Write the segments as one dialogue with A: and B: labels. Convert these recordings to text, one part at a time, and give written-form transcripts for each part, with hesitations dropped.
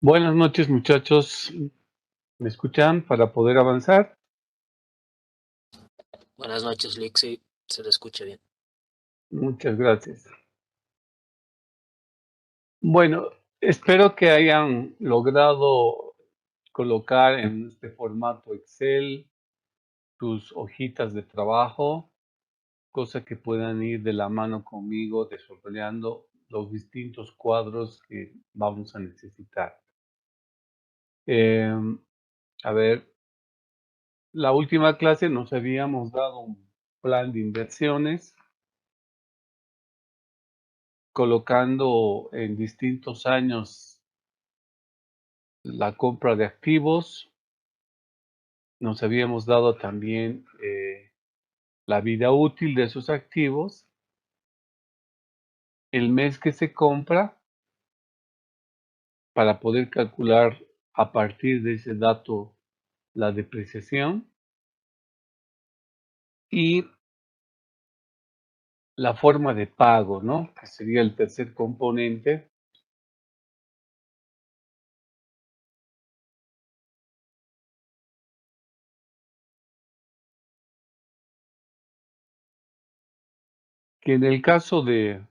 A: Buenas noches, muchachos. ¿Me escuchan para poder avanzar?
B: Buenas noches, Lick. Sí, se le escucha bien.
A: Muchas gracias. Bueno, espero que hayan logrado colocar en este formato Excel tus hojitas de trabajo, cosa que puedan ir de la mano conmigo desarrollando los distintos cuadros que vamos a necesitar. Em, a ver, la última clase nos habíamos dado un plan de inversiones colocando en distintos años la compra de activos. Nos habíamos dado también la vida útil de esos activos, el mes que se compra, para poder calcular a partir de ese dato la depreciación y la forma de pago, ¿no? Que sería el tercer componente. Que en el caso de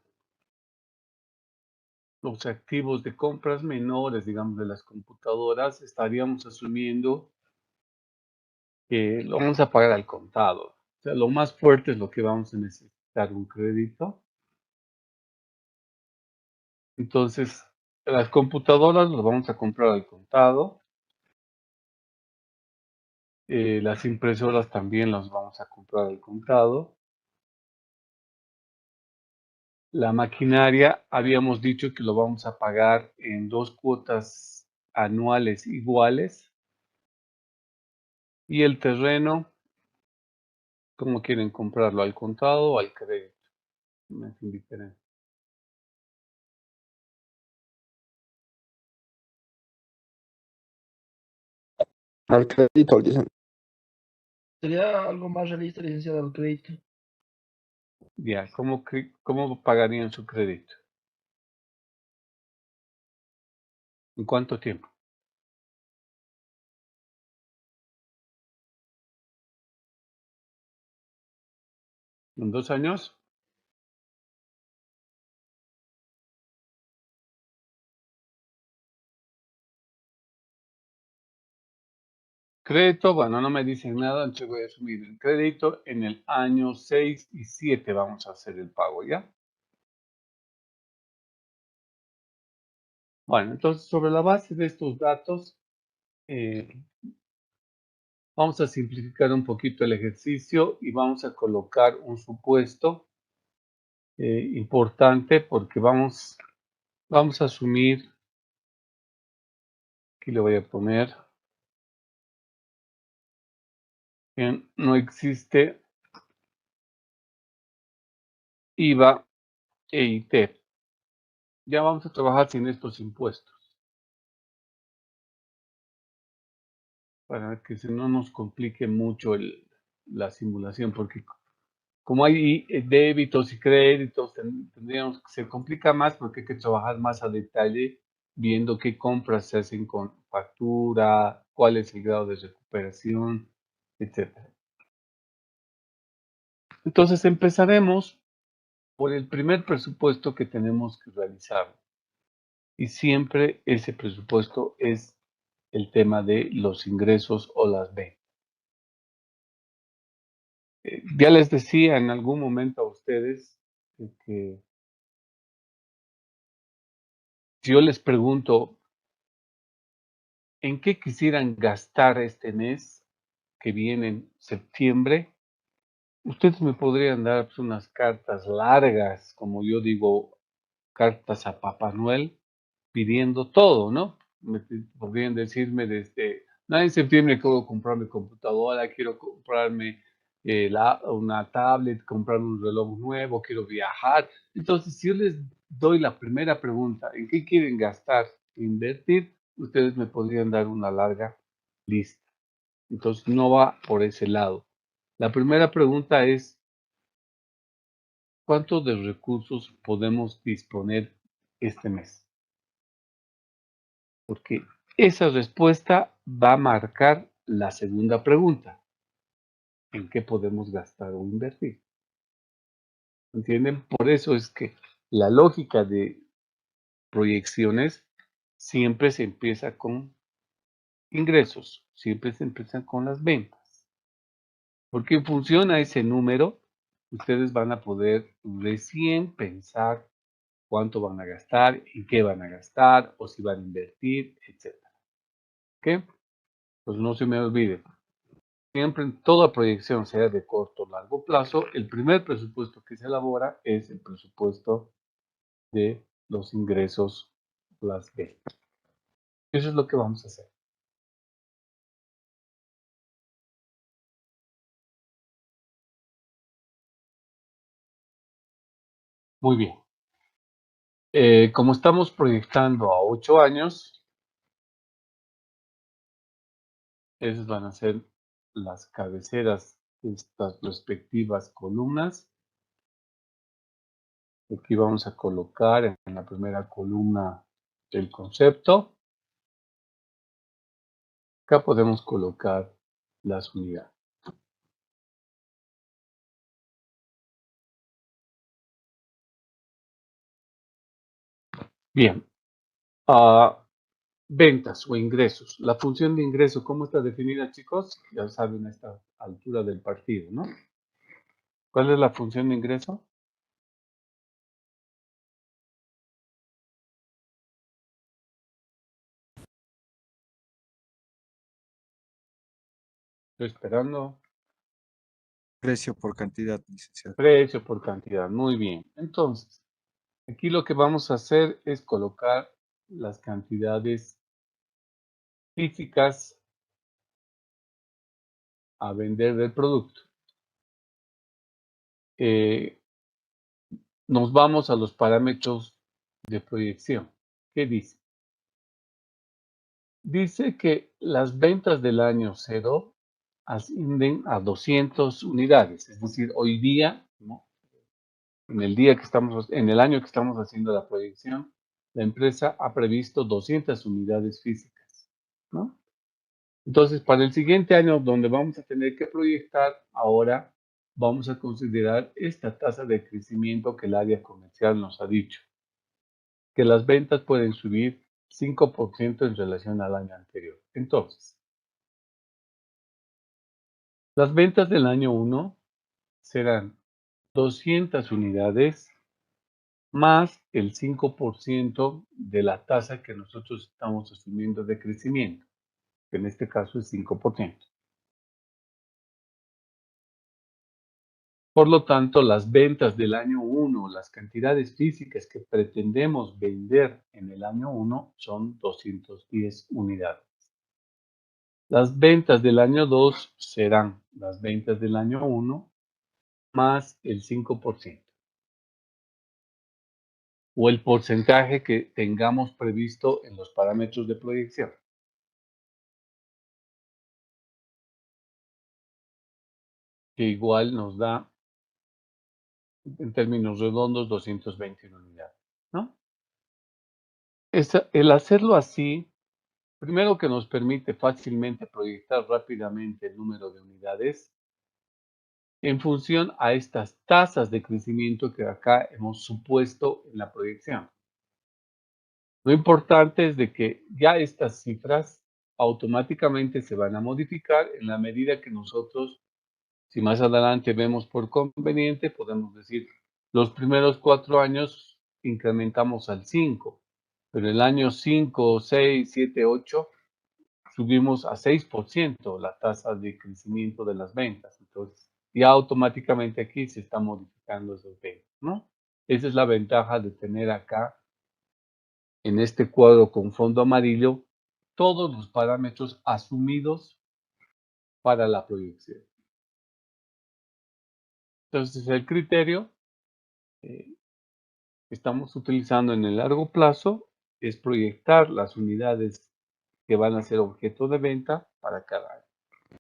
A: los activos de compras menores, digamos, de las computadoras, estaríamos asumiendo que lo vamos a pagar al contado. O sea, lo más fuerte es lo que vamos a necesitar un crédito. Entonces, las computadoras las vamos a comprar al contado. Las impresoras también las vamos a comprar al contado. La maquinaria, habíamos dicho que lo vamos a pagar en 2 cuotas anuales iguales. Y el terreno, ¿cómo quieren comprarlo? ¿Al contado o al crédito? Me es indiferente.
C: Al crédito, dicen.
D: Sería algo más realista, licenciado, al crédito.
A: Ya, ¿cómo pagarían su crédito? ¿En cuánto tiempo? ¿En 2 años? Crédito, bueno, no me dicen nada, entonces voy a asumir el crédito en el año 6 y 7 vamos a hacer el pago, ¿ya? Bueno, entonces sobre la base de estos datos, vamos a simplificar un poquito el ejercicio y vamos a colocar un supuesto importante porque vamos a asumir, aquí le voy a poner, que no existe IVA e ITER. Ya vamos a trabajar sin estos impuestos, para que no nos complique mucho la simulación, porque como hay débitos y créditos, se complica más porque hay que trabajar más a detalle viendo qué compras se hacen con factura, cuál es el grado de recuperación, etcétera. Entonces empezaremos por el primer presupuesto que tenemos que realizar. Y siempre ese presupuesto es el tema de los ingresos o las ventas. Ya les decía en algún momento a ustedes que si yo les pregunto en qué quisieran gastar este mes que viene en septiembre, ustedes me podrían dar pues, unas cartas largas, como yo digo, cartas a Papá Noel, pidiendo todo, ¿no? Podrían decirme desde, no, en septiembre quiero comprarme computadora, quiero comprarme una tablet, comprarme un reloj nuevo, quiero viajar. Entonces, si yo les doy la primera pregunta, ¿en qué quieren gastar, invertir? Ustedes me podrían dar una larga lista. Entonces, no va por ese lado. La primera pregunta es, ¿cuánto de recursos podemos disponer este mes? porque esa respuesta va a marcar la segunda pregunta. ¿En qué podemos gastar o invertir? ¿Entienden? Por eso es que la lógica de proyecciones siempre se empieza con ingresos, siempre se empieza con las ventas. Porque en función a ese número, ustedes van a poder recién pensar cuánto van a gastar, en qué van a gastar, o si van a invertir, etc. ¿Ok? Pues no se me olvide. Siempre en toda proyección, sea de corto o largo plazo, el primer presupuesto que se elabora es el presupuesto de los ingresos, las ventas. Eso es lo que vamos a hacer. Muy bien. Como estamos proyectando a 8 años, esas van a ser las cabeceras de estas respectivas columnas. Aquí vamos a colocar en la primera columna el concepto. Acá podemos colocar las unidades. Bien. Ventas o ingresos. La función de ingreso, ¿cómo está definida, chicos? Ya saben a esta altura del partido, ¿no? ¿Cuál es la función de ingreso? Estoy esperando.
E: Precio por cantidad, licenciado.
A: Precio por cantidad. Muy bien. Entonces, aquí lo que vamos a hacer es colocar las cantidades físicas a vender del producto. Nos vamos a los parámetros de proyección. ¿Qué dice? Dice que las ventas del año 0 ascienden a 200 unidades. Es decir, hoy día, ¿no? En el año que estamos haciendo la proyección, la empresa ha previsto 200 unidades físicas, ¿no? Entonces, para el siguiente año, donde vamos a tener que proyectar, ahora vamos a considerar esta tasa de crecimiento que el área comercial nos ha dicho, que las ventas pueden subir 5% en relación al año anterior. Entonces, las ventas del año 1 serán 200 unidades más el 5% de la tasa que nosotros estamos asumiendo de crecimiento, que en este caso es 5%. Por lo tanto, las ventas del año 1, las cantidades físicas que pretendemos vender en el año 1 son 210 unidades. Las ventas del año 2 serán las ventas del año 1 más el 5%. O el porcentaje que tengamos previsto en los parámetros de proyección. Que igual nos da, en términos redondos, 221 unidades, ¿no? El hacerlo así, primero que nos permite fácilmente proyectar rápidamente el número de unidades en función a estas tasas de crecimiento que acá hemos supuesto en la proyección. Lo importante es de que ya estas cifras automáticamente se van a modificar en la medida que nosotros, si más adelante vemos por conveniente, podemos decir, los primeros 4 años incrementamos al 5, pero el año 5, 6, 7, 8 subimos a 6% la tasa de crecimiento de las ventas. Entonces, ya automáticamente aquí se está modificando esos ventas, ¿no? Esa es la ventaja de tener acá, en este cuadro con fondo amarillo, todos los parámetros asumidos para la proyección. Entonces, el criterio que estamos utilizando en el largo plazo es proyectar las unidades que van a ser objeto de venta para cada año.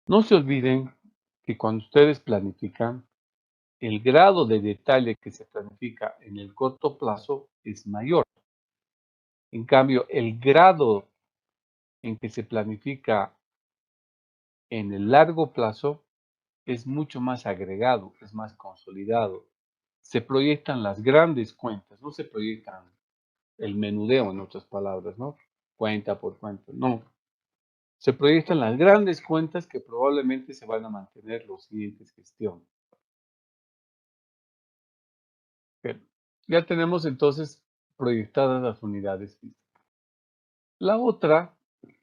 A: No se olviden que cuando ustedes planifican, el grado de detalle que se planifica en el corto plazo es mayor. En cambio, el grado en que se planifica en el largo plazo es mucho más agregado, es más consolidado. Se proyectan las grandes cuentas, no se proyectan el menudeo, en otras palabras, ¿no? Cuenta por cuenta, no. Se proyectan las grandes cuentas que probablemente se van a mantener los siguientes gestiones. Bien, ya tenemos entonces proyectadas las unidades físicas. La otra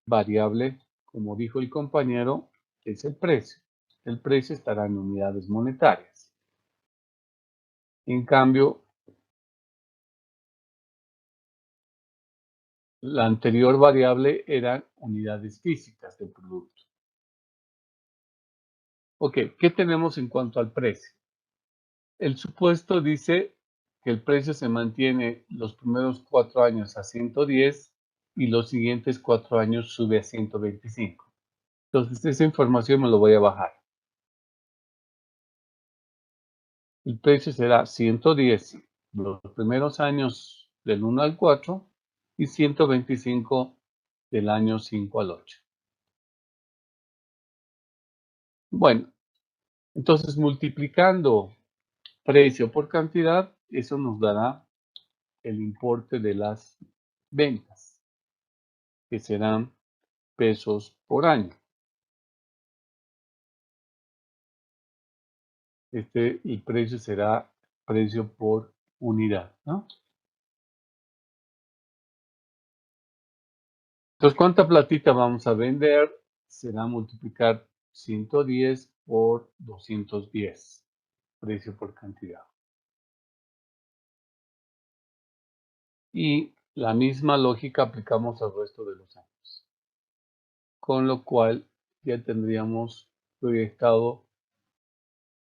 A: variable, como dijo el compañero, es el precio. El precio estará en unidades monetarias. En cambio, la anterior variable eran unidades físicas del producto. Ok, ¿qué tenemos en cuanto al precio? El supuesto dice que el precio se mantiene los primeros 4 años a 110 y los siguientes 4 años sube a 125. Entonces, esa información me lo voy a bajar. El precio será 110 los primeros años del 1 al 4 y 125 del año 5 al 8. Bueno, entonces multiplicando precio por cantidad, eso nos dará el importe de las ventas, que serán pesos por año. El precio será precio por unidad, ¿no? Entonces, ¿cuánta platita vamos a vender? Será multiplicar 110 por 210, precio por cantidad. Y la misma lógica aplicamos al resto de los años. Con lo cual ya tendríamos proyectado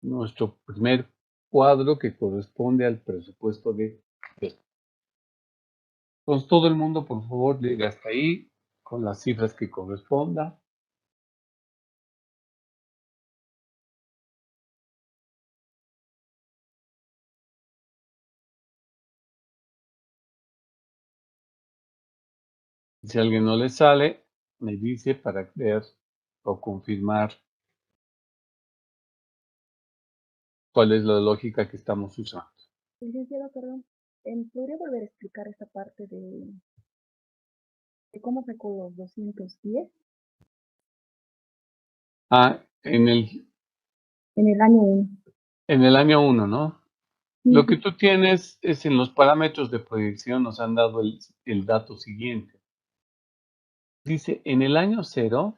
A: nuestro primer cuadro que corresponde al presupuesto de esto. Entonces, todo el mundo, por favor, llegue hasta ahí con las cifras que corresponda. Si a alguien no le sale, me dice para ver o confirmar cuál es la lógica que estamos usando.
F: Licenciado, perdón, ¿podría volver a explicar esta parte de cómo sacó los 210
A: Ah, en
F: en el año 1?
A: el año 1, ¿no? Lo que tú tienes es en los parámetros de proyección nos han dado el dato siguiente. Dice, en el año 0,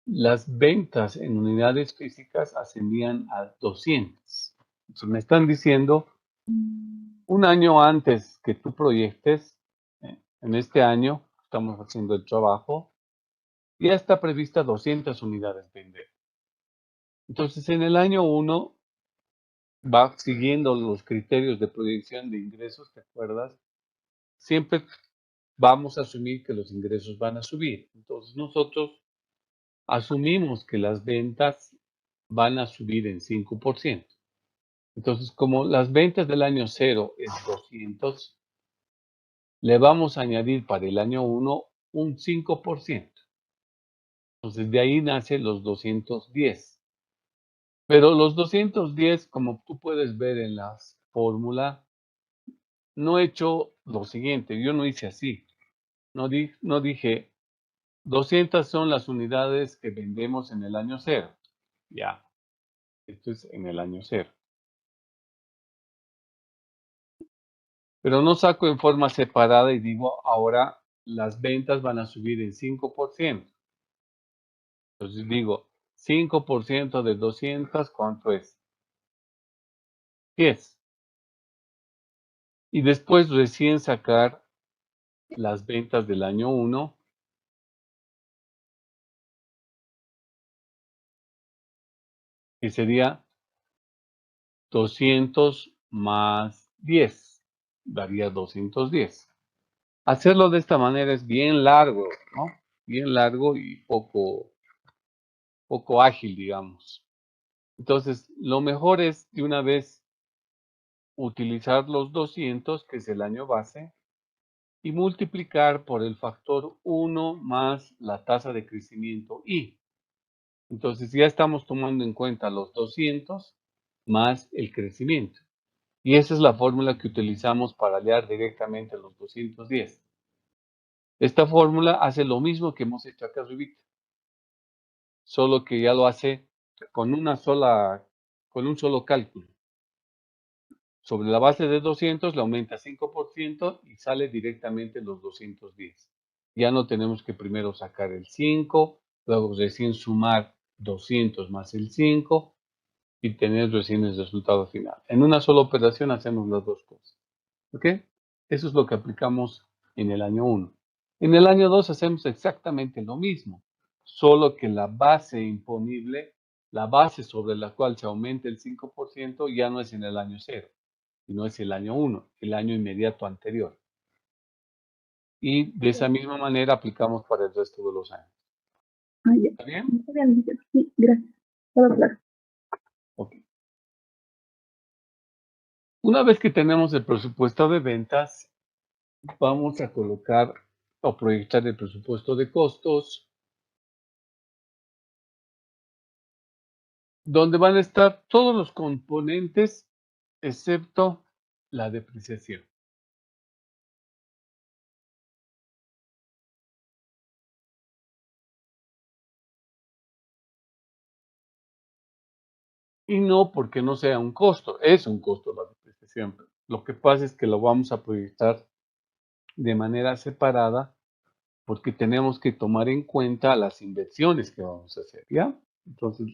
A: las ventas en unidades físicas ascendían a 200. Entonces me están diciendo, un año antes que tú proyectes, en este año, estamos haciendo el trabajo, ya está prevista 200 unidades vender. Entonces en el año 1 va siguiendo los criterios de proyección de ingresos, ¿te acuerdas? Siempre vamos a asumir que los ingresos van a subir. Entonces nosotros asumimos que las ventas van a subir en 5%. Entonces, como las ventas del año 0 es 200, le vamos a añadir para el año 1 un 5%. Entonces, de ahí nacen los 210. Pero los 210, como tú puedes ver en la fórmula, no he hecho lo siguiente, yo no hice así. No dije, 200 son las unidades que vendemos en el año 0. Ya, esto es en el año 0. Pero no saco en forma separada y digo, ahora las ventas van a subir en 5%. Entonces digo, 5% de 200, ¿cuánto es? 10. Y después recién sacar las ventas del año 1. Que sería 200 más 10. Daría 210. Hacerlo de esta manera es bien largo, ¿no? Bien largo y poco ágil, digamos. Entonces, lo mejor es de una vez utilizar los 200, que es el año base, y multiplicar por el factor 1 más la tasa de crecimiento I. Entonces ya estamos tomando en cuenta los 200 más el crecimiento. Y esa es la fórmula que utilizamos para hallar directamente los 210. Esta fórmula hace lo mismo que hemos hecho acá arriba, solo que ya lo hace con un solo cálculo. Sobre la base de 200 le aumenta 5% y sale directamente los 210. Ya no tenemos que primero sacar el 5, luego recién sumar 200 más el 5 y tener recién el resultado final. En una sola operación hacemos las dos cosas. ¿Ok? Eso es lo que aplicamos en el año 1. En el año 2 hacemos exactamente lo mismo, solo que la base imponible, la base sobre la cual se aumenta el 5% ya no es en el año 0, sino es el año 1, el año inmediato anterior. Y de esa misma manera aplicamos para el resto de los años.
F: Ah, ya.
A: ¿Está bien?
F: Está bien, licenciado. Sí, gracias. Todo claro.
A: Ok. Una vez que tenemos el presupuesto de ventas, vamos a colocar o proyectar el presupuesto de costos, donde van a estar todos los componentes excepto la depreciación. Y no porque no sea un costo, es un costo la depreciación. Lo que pasa es que lo vamos a proyectar de manera separada porque tenemos que tomar en cuenta las inversiones que vamos a hacer, ¿ya? Entonces,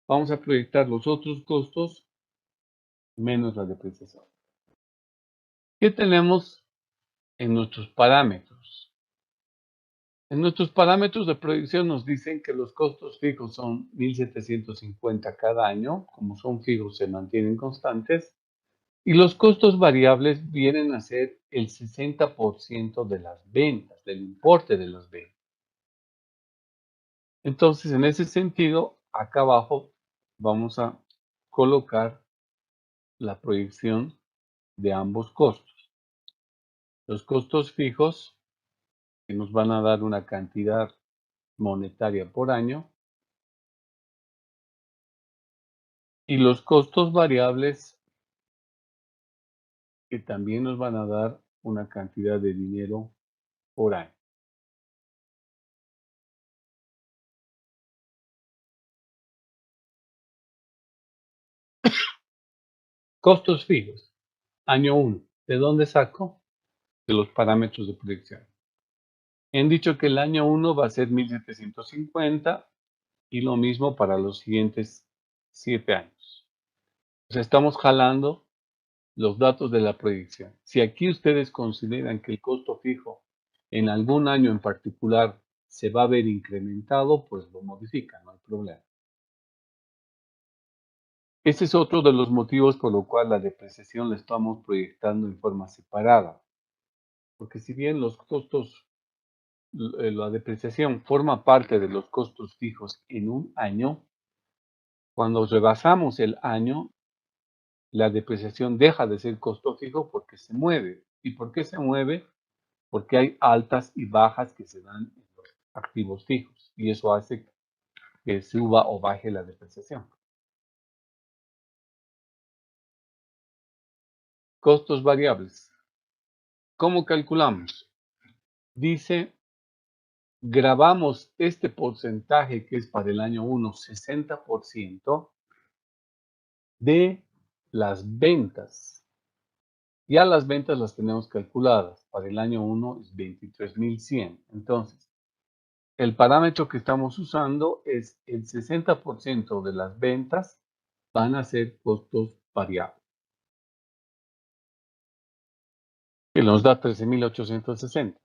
A: vamos a proyectar los otros costos menos la depreciación. ¿Qué tenemos en nuestros parámetros? En nuestros parámetros de proyección nos dicen que los costos fijos son 1.750 cada año, como son fijos se mantienen constantes, y los costos variables vienen a ser el 60% de las ventas, del importe de las ventas. Entonces, en ese sentido, acá abajo vamos a colocar la proyección de ambos costos. Los costos fijos, que nos van a dar una cantidad monetaria por año, y los costos variables, que también nos van a dar una cantidad de dinero por año. Costos fijos, año 1. ¿De dónde saco? De los parámetros de proyección. Han dicho que el año 1 va a ser 1.750 y lo mismo para los siguientes 7 años. O sea, estamos jalando los datos de la proyección. Si aquí ustedes consideran que el costo fijo en algún año en particular se va a ver incrementado, pues lo modifican, no hay problema. Este es otro de los motivos por lo cual la depreciación la estamos proyectando en forma separada. Porque si bien los costos, la depreciación forma parte de los costos fijos en un año, cuando rebasamos el año, la depreciación deja de ser costo fijo porque se mueve. ¿Y por qué se mueve? Porque hay altas y bajas que se dan en los activos fijos y eso hace que suba o baje la depreciación. Costos variables. ¿Cómo calculamos? Dice, grabamos este porcentaje que es para el año 1, 60% de las ventas. Ya las ventas las tenemos calculadas. Para el año 1 es 23.100. Entonces, el parámetro que estamos usando es el 60% de las ventas van a ser costos variables, que nos da 13.860.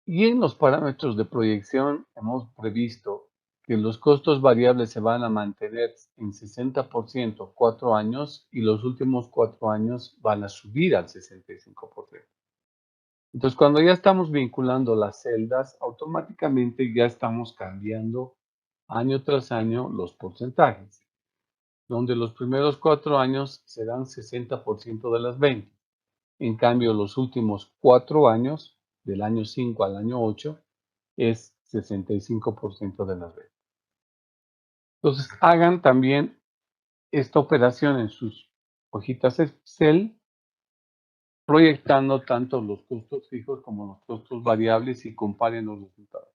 A: Y en los parámetros de proyección hemos previsto que los costos variables se van a mantener en 60% 4 años y los últimos 4 años van a subir al 65%. Entonces, cuando ya estamos vinculando las celdas, automáticamente ya estamos cambiando año tras año los porcentajes, donde los primeros 4 años serán 60% de las ventas. En cambio, los últimos 4 años, del año 5 al año 8, es 65% de las ventas. Entonces, hagan también esta operación en sus hojitas Excel, proyectando tanto los costos fijos como los costos variables y comparen los resultados.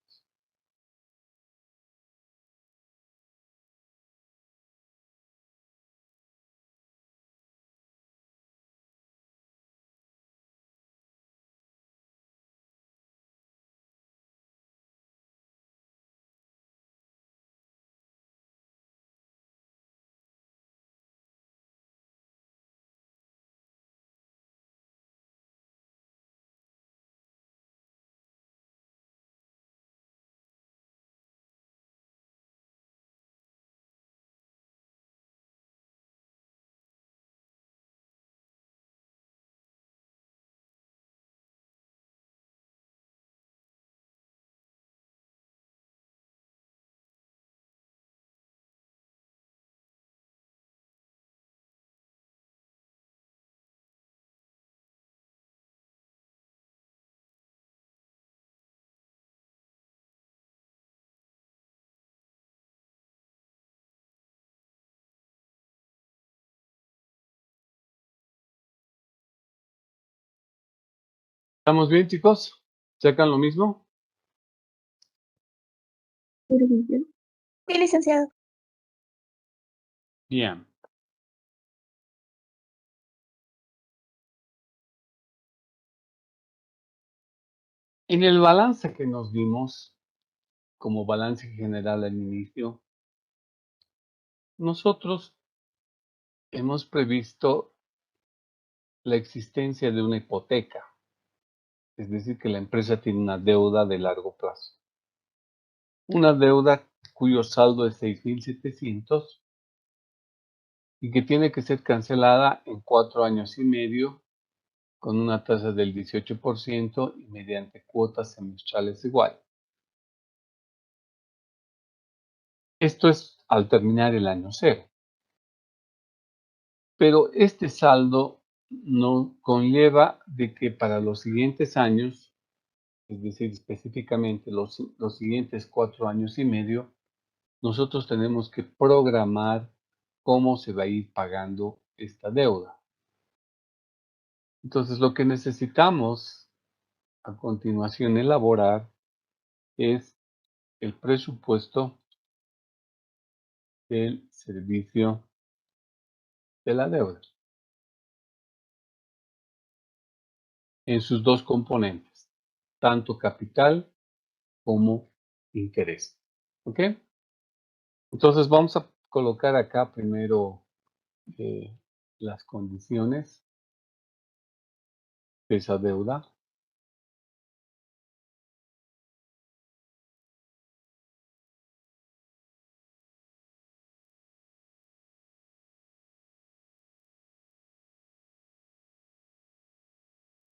A: ¿Estamos bien, chicos? ¿Checan lo mismo?
F: Servicio.
G: Sí, licenciado.
A: Bien. En el balance que nos dimos, como balance general al inicio, nosotros hemos previsto la existencia de una hipoteca, es decir, que la empresa tiene una deuda de largo plazo. Una deuda cuyo saldo es 6,700 y que tiene que ser cancelada en 4 años y medio con una tasa del 18% y mediante cuotas semestrales igual. Esto es al terminar el año cero. Pero este saldo no conlleva de que para los siguientes años, es decir, específicamente los siguientes 4 años y medio, nosotros tenemos que programar cómo se va a ir pagando esta deuda. Entonces, lo que necesitamos a continuación elaborar es el presupuesto del servicio de la deuda en sus dos componentes, tanto capital como interés. ¿Ok? Entonces vamos a colocar acá primero las condiciones de esa deuda.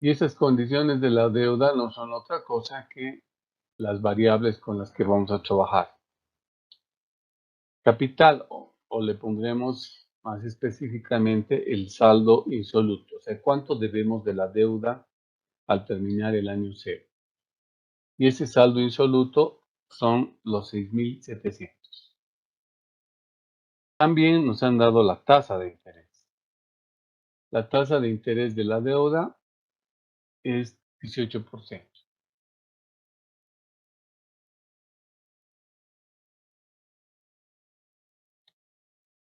A: Y esas condiciones de la deuda no son otra cosa que las variables con las que vamos a trabajar. Capital, o le pondremos más específicamente el saldo insoluto, o sea, cuánto debemos de la deuda al terminar el año cero. Y ese saldo insoluto son los 6,700. También nos han dado la tasa de interés. La tasa de interés de la deuda es 18%.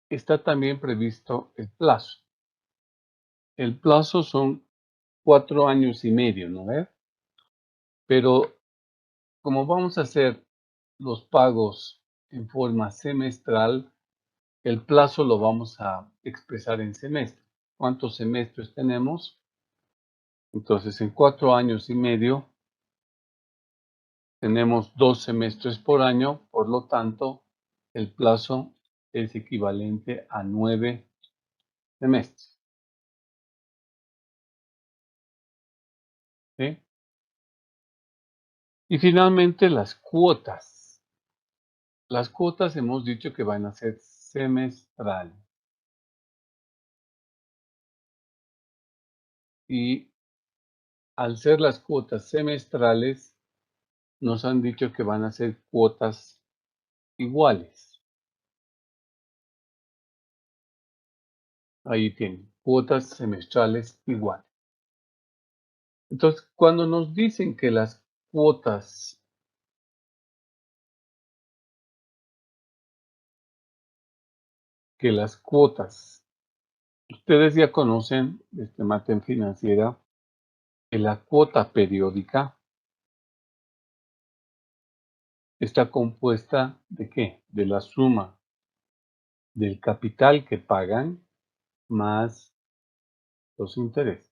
A: Está también previsto el plazo. El plazo son 4 años y medio, ¿no ves? Pero como vamos a hacer los pagos en forma semestral, el plazo lo vamos a expresar en semestre. ¿Cuántos semestres tenemos? Entonces, en 4 años y medio tenemos 2 semestres por año, por lo tanto, el plazo es equivalente a 9 semestres. ¿Sí? Y finalmente las cuotas. Las cuotas hemos dicho que van a ser semestrales. Y al ser las cuotas semestrales, nos han dicho que van a ser cuotas iguales. Ahí tienen, cuotas semestrales iguales. Entonces, cuando nos dicen que las cuotas ustedes ya conocen de materia financiera, que la cuota periódica está compuesta ¿de qué? De la suma del capital que pagan más los intereses.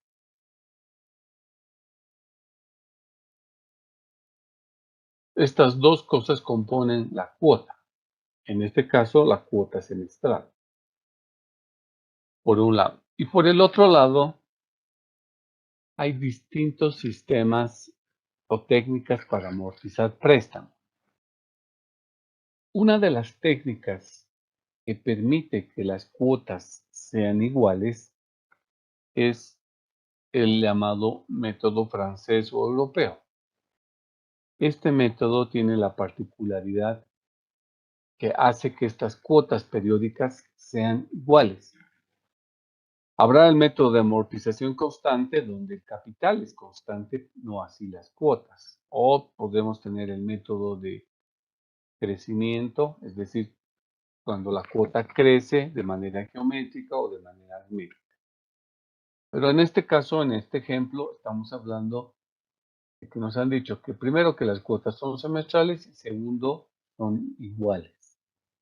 A: Estas dos cosas componen la cuota, en este caso la cuota semestral, por un lado. Y por el otro lado, hay distintos sistemas o técnicas para amortizar préstamos. Una de las técnicas que permite que las cuotas sean iguales es el llamado método francés o europeo. Este método tiene la particularidad que hace que estas cuotas periódicas sean iguales. Habrá el método de amortización constante donde el capital es constante, no así las cuotas. O podemos tener el método de crecimiento, es decir, cuando la cuota crece de manera geométrica o de manera aritmética. Pero en este caso, en este ejemplo, estamos hablando de que nos han dicho que primero que las cuotas son semestrales y segundo son iguales.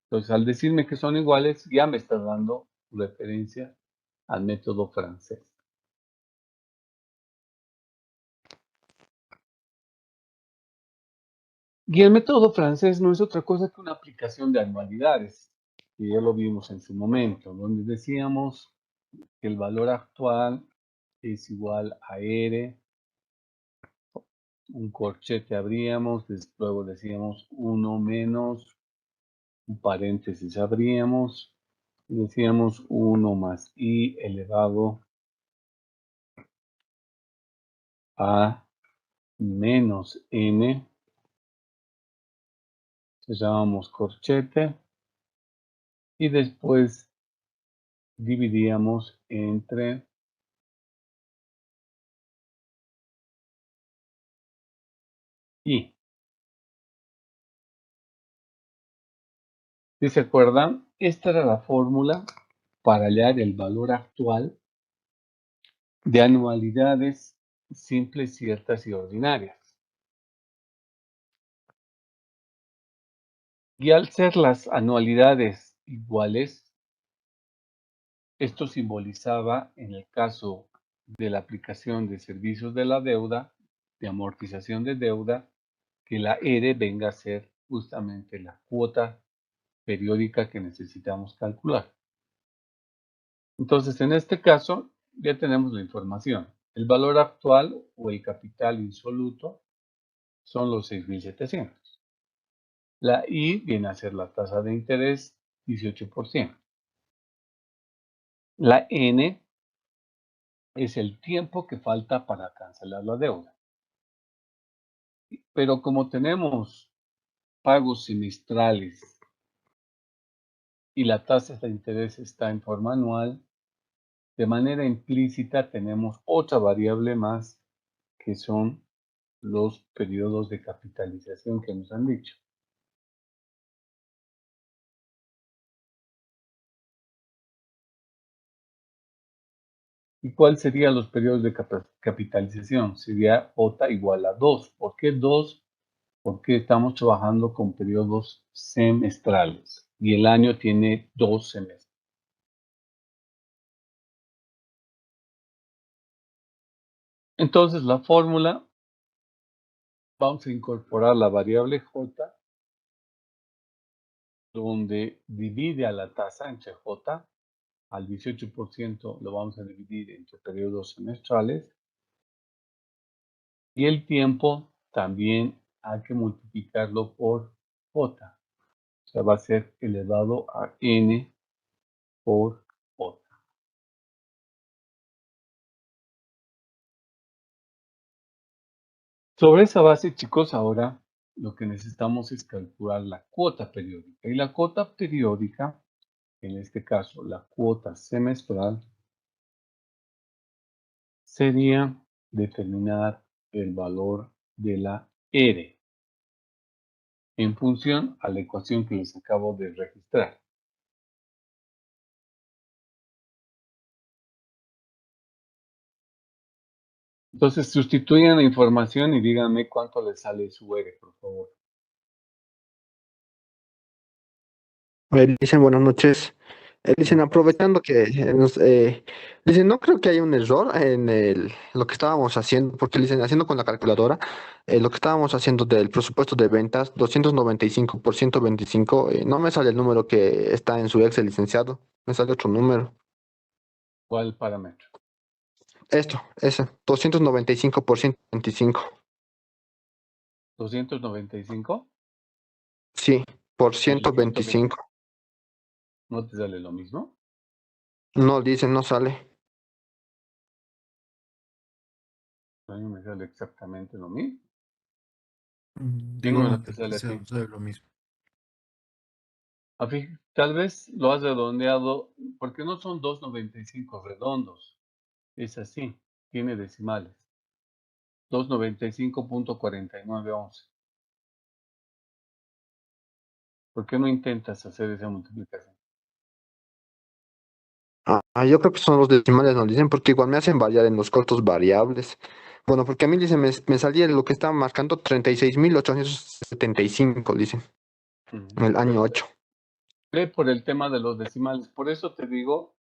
A: Entonces, al decirme que son iguales, ya me está dando referencia al método francés. Y el método francés no es otra cosa que una aplicación de anualidades, que ya lo vimos en su momento, donde decíamos que el valor actual es igual a R, un corchete abríamos, luego decíamos 1 menos, un paréntesis abríamos, y decíamos 1 más I elevado a menos N, cerrábamos corchete, y después dividíamos entre I. Si se acuerdan, esta era la fórmula para hallar el valor actual de anualidades simples, ciertas y ordinarias. Y al ser las anualidades iguales, esto simbolizaba, en el caso de la aplicación de servicios de la deuda, de amortización de deuda, que la R venga a ser justamente la cuota periódica que necesitamos calcular. Entonces, en este caso, ya tenemos la información. El valor actual o el capital insoluto son los 6.700. La I viene a ser la tasa de interés, 18%. La N es el tiempo que falta para cancelar la deuda. Pero como tenemos pagos semestrales y la tasa de interés está en forma anual, de manera implícita tenemos otra variable más que son los periodos de capitalización que nos han dicho. ¿Y cuál serían los periodos de capitalización? Sería J igual a 2. ¿Por qué 2? Porque estamos trabajando con periodos semestrales y el año tiene 2 semestres. Entonces la fórmula, vamos a incorporar la variable J, donde divide a la tasa entre J, al 18% lo vamos a dividir entre periodos semestrales, y el tiempo también hay que multiplicarlo por J. O sea, va a ser elevado a N por J. Sobre esa base, chicos, ahora lo que necesitamos es calcular la cuota periódica. Y la cuota periódica, en este caso la cuota semestral, sería determinar el valor de la R en función a la ecuación que les acabo de registrar. Entonces, sustituyan la información y díganme cuánto les sale su R, por favor.
C: Dicen buenas noches. Dicen,
A: Buenas tardes.
C: aprovechando que dicen, no creo que haya un error en lo que estábamos haciendo, porque dicen, haciendo con la calculadora, lo que estábamos haciendo del presupuesto de ventas, 295 por 125, no me sale el número que está en su Excel, licenciado, me sale otro número.
A: ¿Cuál parámetro?
C: Esto, ese, 295 por 125.
A: ¿295?
C: Sí, por
A: ¿Y el 120?
C: 125.
A: ¿No te sale lo mismo?
C: No, dicen, no sale.
A: A mí me sale exactamente lo mismo. ¿Qué número te
E: Igualmente,
A: sale a ti?
E: sabe lo mismo.
A: Tal vez lo has redondeado, porque no son 2.95 redondos. Es así, tiene decimales. 295.4911. ¿Por qué no intentas hacer esa multiplicación?
C: Yo creo que son los decimales, nos dicen, porque igual me hacen variar en los costos variables. Bueno, porque a mí dicen, me salía lo que estaba marcando 36.875, dicen, en el año
A: Pues
C: 8.
A: ve por el tema de los decimales. Por eso te digo,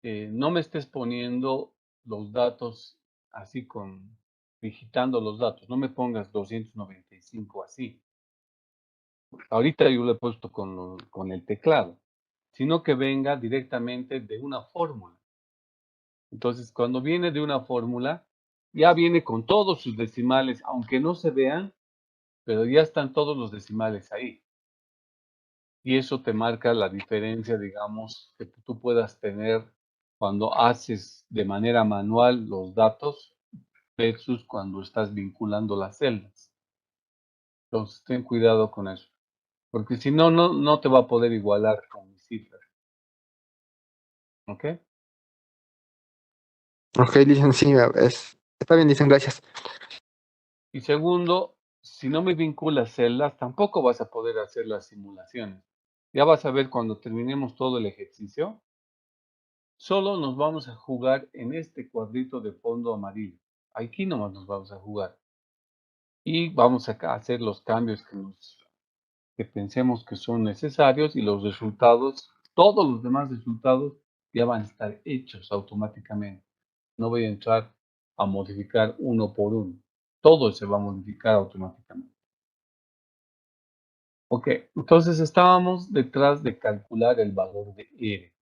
A: no me estés poniendo los datos así digitando los datos. No me pongas 295 así. Ahorita yo lo he puesto con el teclado, sino que venga directamente de una fórmula. Entonces, cuando viene de una fórmula, ya viene con todos sus decimales, aunque no se vean, pero ya están todos los decimales ahí. Y eso te marca la diferencia, digamos, que tú puedas tener cuando haces de manera manual los datos versus cuando estás vinculando las celdas. Entonces, ten cuidado con eso, porque si no, no te va a poder igualar con mis cifras. ¿Ok?
C: Ok, dicen, sí, está bien, dicen, gracias.
A: Y segundo, si no me vinculas celdas, tampoco vas a poder hacer las simulaciones. Ya vas a ver cuando terminemos todo el ejercicio, solo nos vamos a jugar en este cuadrito de fondo amarillo. Aquí nomás nos vamos a jugar. Y vamos a hacer los cambios que pensemos que son necesarios y los resultados, todos los demás resultados ya van a estar hechos automáticamente. No voy a entrar a modificar uno por uno. Todo se va a modificar automáticamente. Ok, entonces estábamos detrás de calcular el valor de R,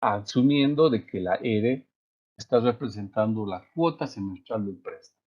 A: asumiendo de que la R está representando la cuota semestral del préstamo.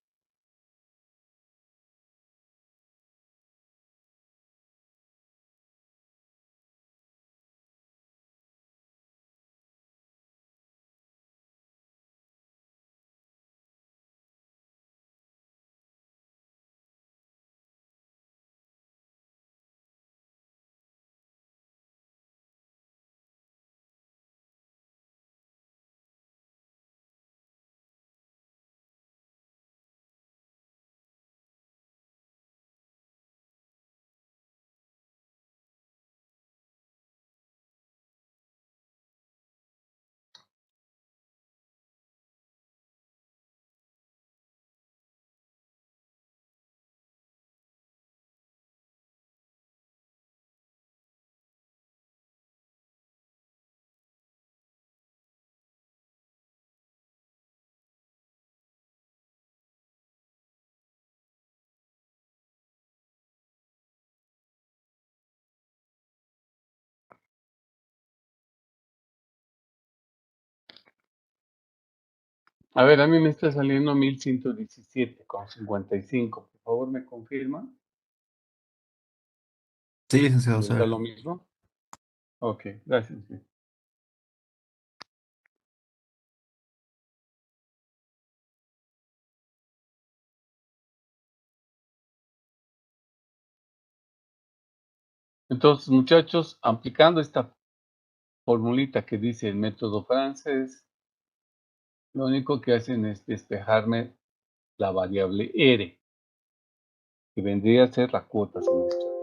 A: A ver, a mí me está saliendo 1117,55. Por favor, ¿me confirma?
E: Sí, licenciado,
A: ¿Les da
E: sabe.
A: lo mismo? Ok, gracias. Sí. Entonces, muchachos, aplicando esta formulita que dice el método francés, lo único que hacen es despejarme la variable R, que vendría a ser la cuota semestral.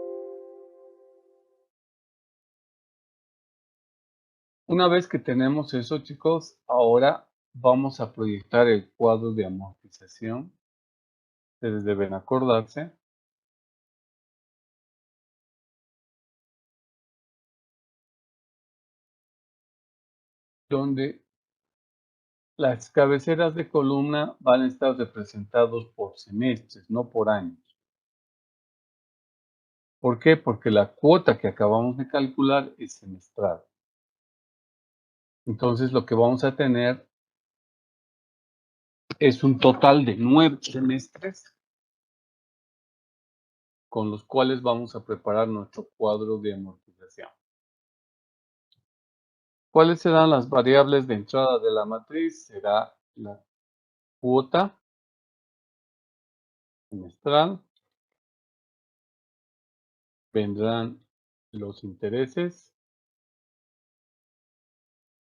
A: Una vez que tenemos eso, chicos, ahora vamos a proyectar el cuadro de amortización. Ustedes deben acordarse. Donde las cabeceras de columna van a estar representados por semestres, no por años. ¿Por qué? Porque la cuota que acabamos de calcular es semestral. Entonces lo que vamos a tener es un total de 9 semestres con los cuales vamos a preparar nuestro cuadro de amortización. ¿Cuáles serán las variables de entrada de la matriz? Será la cuota semestral, vendrán los intereses,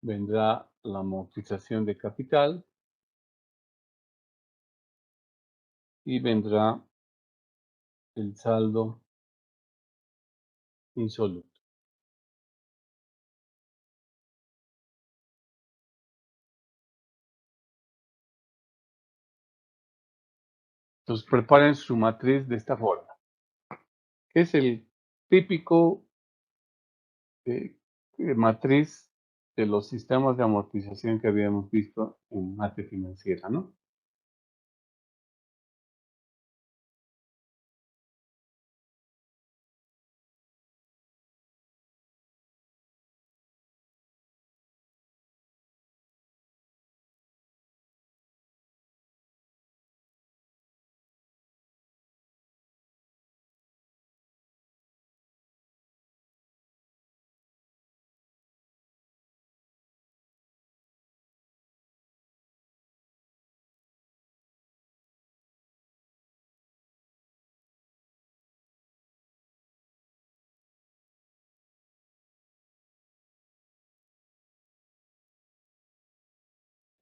A: vendrá la amortización de capital y vendrá el saldo insoluto. Entonces preparen su matriz de esta forma, que es el típico matriz de los sistemas de amortización que habíamos visto en mate financiera, ¿no?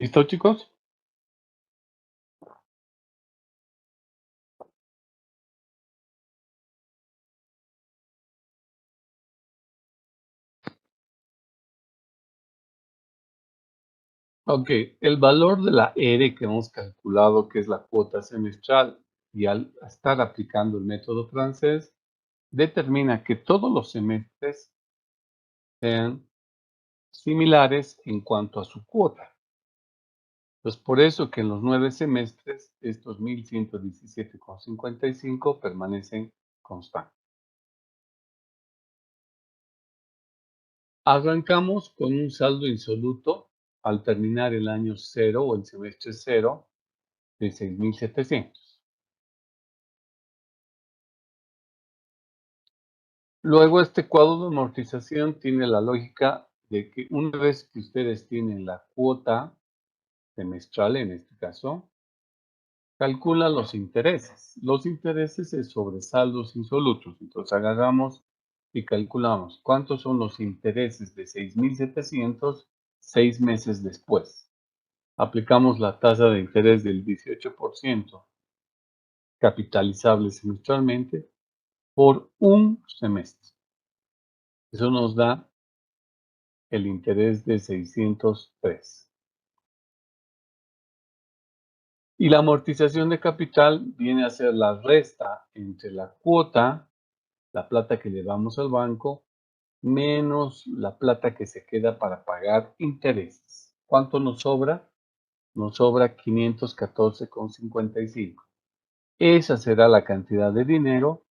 A: ¿Listo, chicos? Ok, el valor de la R que hemos calculado, que es la cuota semestral, y al estar aplicando el método francés, determina que todos los semestres sean similares en cuanto a su cuota. Pues por eso que en los 9 semestres estos 1117,55 permanecen constantes. Arrancamos con un saldo insoluto al terminar el año 0 o el semestre 0 de 6.700. Luego este cuadro de amortización tiene la lógica de que una vez que ustedes tienen la cuota semestral, en este caso, calcula los intereses. Los intereses es sobre saldos insolutos. Entonces agarramos y calculamos cuántos son los intereses de 6.700 6 meses después. Aplicamos la tasa de interés del 18% capitalizable semestralmente por un semestre. Eso nos da el interés de 603. Y la amortización de capital viene a ser la resta entre la cuota, la plata que llevamos al banco, menos la plata que se queda para pagar intereses. ¿Cuánto nos sobra? Nos sobra 514,55. Esa será la cantidad de dinero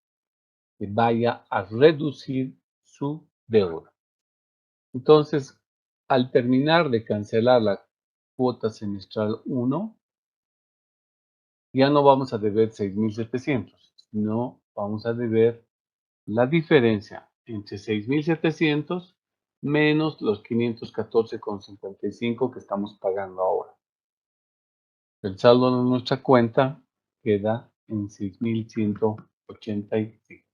A: que vaya a reducir su deuda. Entonces, al terminar de cancelar la cuota semestral 1, ya no vamos a deber 6.700, sino vamos a deber la diferencia entre 6.700 menos los 514,55 que estamos pagando ahora. El saldo de nuestra cuenta queda en 6.185.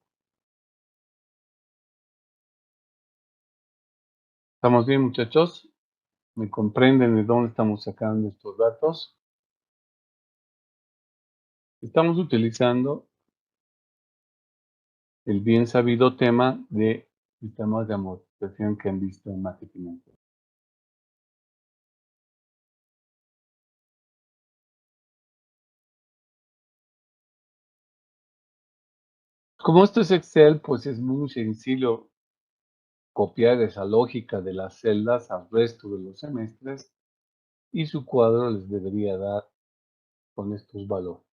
A: ¿Estamos bien, muchachos? ¿Me comprenden de dónde estamos sacando estos datos? Estamos utilizando el bien sabido tema de sistemas de amortización que han visto en Mate Financiero. Como esto es Excel, pues es muy sencillo copiar esa lógica de las celdas al resto de los semestres y su cuadro les debería dar con estos valores,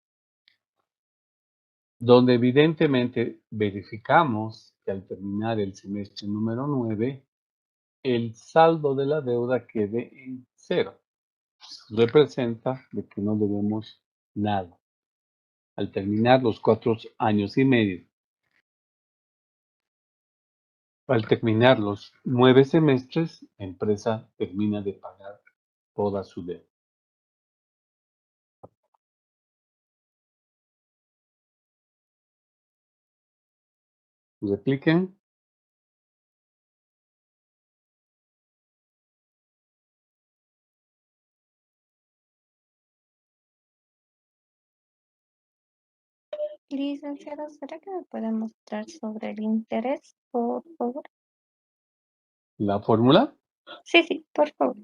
A: donde evidentemente verificamos que al terminar el semestre número 9, el saldo de la deuda quede en 0. Representa de que no debemos nada al terminar los 4 años y medio. Al terminar los 9 semestres, la empresa termina de pagar toda su deuda. Repliquen.
G: Licenciado, ¿será que me puede mostrar sobre el interés, por favor?
A: La fórmula.
G: Sí, por favor.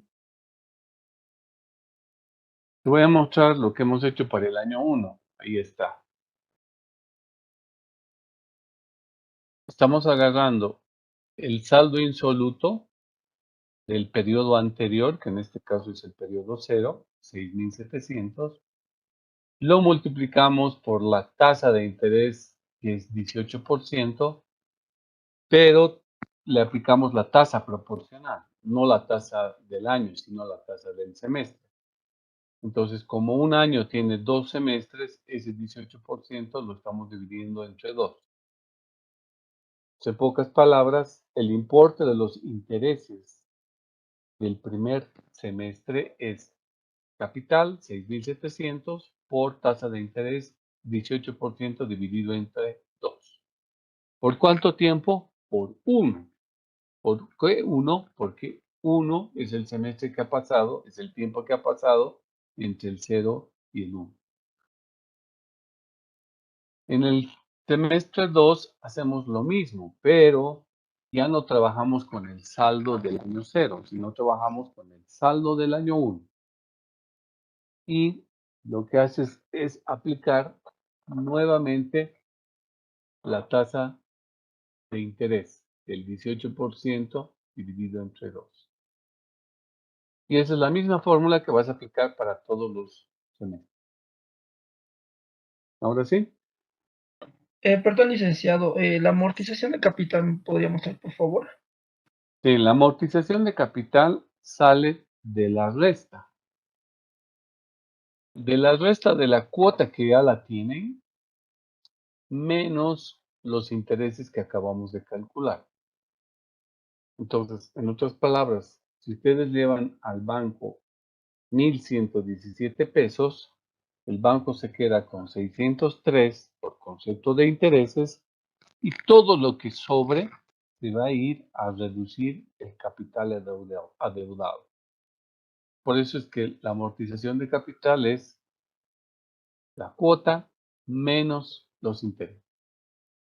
A: Te voy a mostrar lo que hemos hecho para el año 1. Ahí está. Estamos agarrando el saldo insoluto del periodo anterior, que en este caso es el periodo 0, 6.700. Lo multiplicamos por la tasa de interés, que es 18%, pero le aplicamos la tasa proporcional, no la tasa del año, sino la tasa del semestre. Entonces, como un año tiene 2 semestres, ese 18% lo estamos dividiendo entre 2. En pocas palabras, el importe de los intereses del primer semestre es capital, 6.700, por tasa de interés, 18% dividido entre 2. ¿Por cuánto tiempo? Por 1. ¿Por qué 1? Porque 1 es el semestre que ha pasado, es el tiempo que ha pasado entre el 0 y el 1. En el semestre 2 hacemos lo mismo, pero ya no trabajamos con el saldo del año 0, sino trabajamos con el saldo del año 1. Y lo que haces es aplicar nuevamente la tasa de interés, el 18% dividido entre 2. Y esa es la misma fórmula que vas a aplicar para todos los semestres. Ahora sí.
D: Perdón, licenciado, la amortización de capital, ¿me podría mostrar, por favor?
A: Sí, la amortización de capital sale de la resta. De la resta de la cuota que ya la tienen, menos los intereses que acabamos de calcular. Entonces, en otras palabras, si ustedes llevan al banco 1,117 pesos, el banco se queda con 603 por concepto de intereses y todo lo que sobre se va a ir a reducir el capital adeudado. Por eso es que la amortización de capital es la cuota menos los intereses.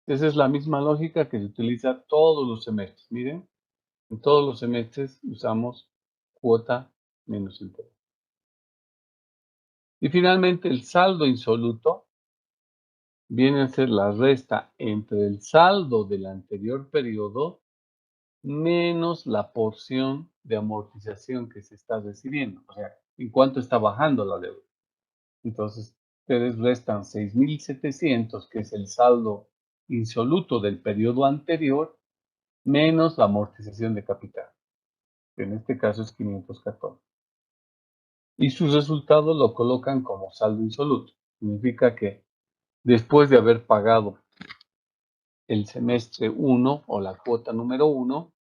A: Esa es la misma lógica que se utiliza todos los semestres. Miren, en todos los semestres usamos cuota menos interés. Y finalmente el saldo insoluto viene a ser la resta entre el saldo del anterior periodo menos la porción de amortización que se está recibiendo. O sea, en cuánto está bajando la deuda. Entonces, ustedes restan 6.700, que es el saldo insoluto del periodo anterior, menos la amortización de capital, que en este caso es 514. Y su resultado lo colocan como saldo insoluto. Significa que después de haber pagado el semestre 1 o la cuota número 1,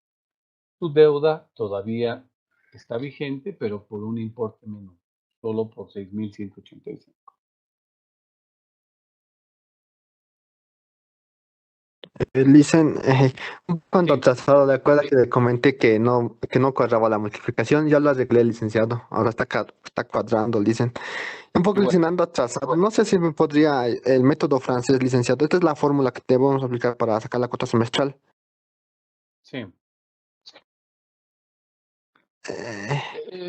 A: su deuda todavía está vigente, pero por un importe menor, solo por 6.185.
C: Dicen, un poco
A: Sí,
C: atrasado, de acuerdo que le comenté que no cuadraba la multiplicación, ya lo arreglé, licenciado. Ahora está cuadrando, dicen. Un poco
A: igual.
C: dicen ando atrasado. No sé si me podría el método francés, licenciado. Esta es la fórmula que debemos aplicar para sacar la cuota semestral.
A: Sí.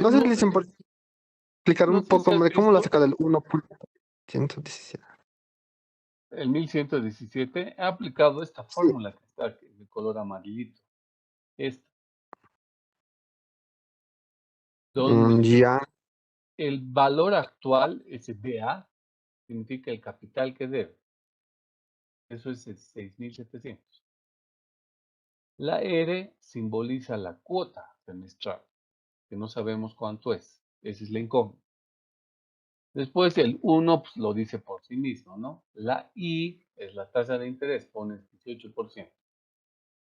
C: No sé si
A: No,
C: dicen por explicar
A: no
C: un
A: sé si
C: poco
A: has
C: de cómo la
A: visto
C: saca del 1.117.
A: el 1117. He aplicado esta
C: Sí,
A: fórmula que está aquí, de color amarillito. Esta. Donde
C: ya.
A: el valor actual, ese DA, significa el capital que debe. Eso es el 6.700. La R simboliza la cuota semestral, que no sabemos cuánto es. Esa es la incógnita. Después el 1 pues, lo dice por sí mismo, ¿no? La I es la tasa de interés, pones 18%.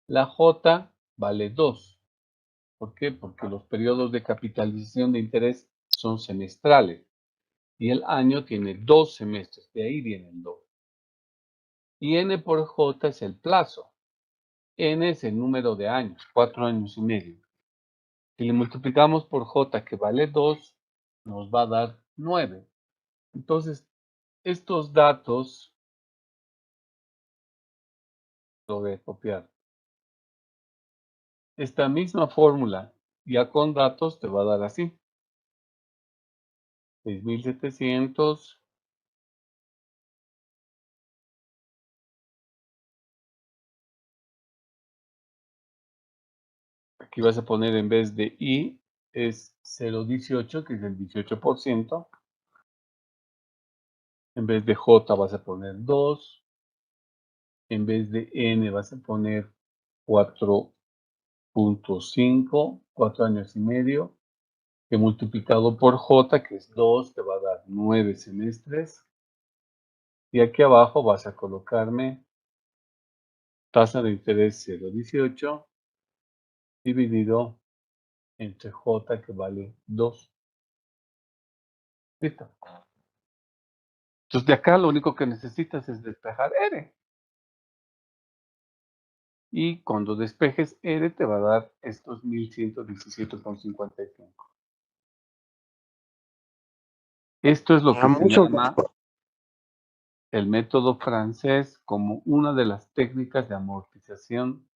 A: La J vale 2. ¿Por qué? Porque los periodos de capitalización de interés son semestrales y el año tiene 2 semestres, de ahí viene el 2. Y N por J es el plazo. N es el número de años, 4 años y medio. Si le multiplicamos por J, que vale 2, nos va a dar 9. Entonces, estos datos, lo voy a copiar. Esta misma fórmula, ya con datos, te va a dar así. 6.700. Aquí vas a poner en vez de I, es 0.18, que es el 18%. En vez de J vas a poner 2. En vez de N vas a poner 4.5, 4 años y medio, que multiplicado por J, que es 2, te va a dar 9 semestres. Y aquí abajo vas a colocarme tasa de interés 0.18 dividido entre J, que vale 2. Listo. Entonces de acá lo único que necesitas es despejar R. Y cuando despejes R te va a dar estos 1117,55. Esto es lo que se
C: Mucho.
A: llama el método francés como una de las técnicas de amortización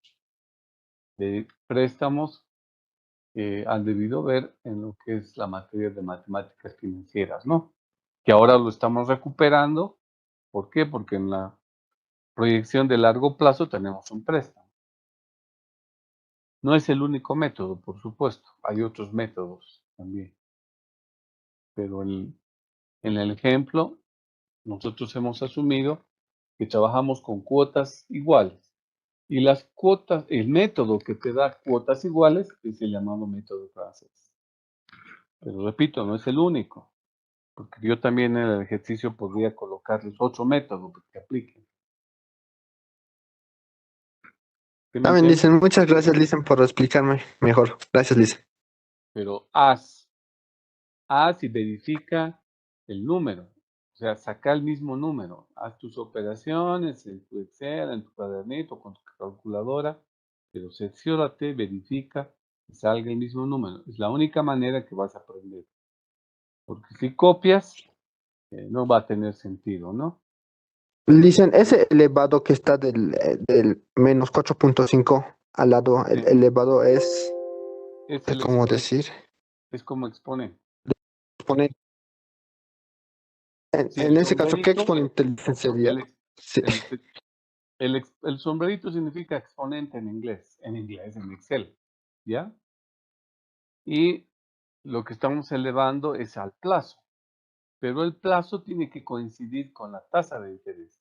A: de préstamos que han debido ver en lo que es la materia de matemáticas financieras, ¿no? Que ahora lo estamos recuperando. ¿Por qué? Porque en la proyección de largo plazo tenemos un préstamo. No es el único método, por supuesto. Hay otros métodos también. Pero en el ejemplo, nosotros hemos asumido que trabajamos con cuotas iguales. Y las cuotas, el método que te da cuotas iguales es el llamado método francés. Pero repito, no es el único. Porque yo también en el ejercicio podría colocarles otro método que apliquen. ¿Sí me
C: También
A: entiendes?
C: dicen, muchas gracias, dicen, por explicarme mejor. Gracias, dicen.
A: Pero haz y verifica el número. O sea, saca el mismo número. Haz tus operaciones en tu Excel, en tu cuadernito, con tu calculadora, pero cerciórate, verifica que salga el mismo número. Es la única manera que vas a aprender. Porque si copias, no va a tener sentido, ¿no?
C: Dicen, ese elevado que está del menos 4.5 al lado, el
A: Sí,
C: elevado es
A: es el
C: como
A: exponente,
C: decir,
A: es como exponente.
C: exponen-
A: Si el
C: en ese caso, ¿qué
A: sombrerito,
C: exponente sería?
A: el, ex-
C: Sí.
A: el sombrerito significa exponente en Excel, ¿ya? Y lo que estamos elevando es al plazo, pero el plazo tiene que coincidir con la tasa de interés.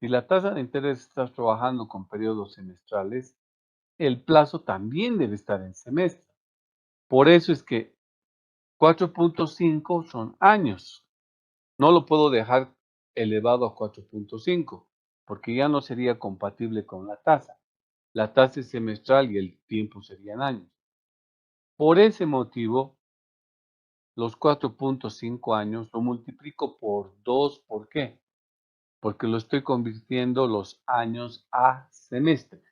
A: Si la tasa de interés estás trabajando con periodos semestrales, el plazo también debe estar en semestre. Por eso es que 4.5 son años. No lo puedo dejar elevado a 4.5 porque ya no sería compatible con la tasa. La tasa es semestral y el tiempo serían años. Por ese motivo, los 4.5 años lo multiplico por 2. ¿Por qué? porque lo estoy convirtiendo los años a semestres.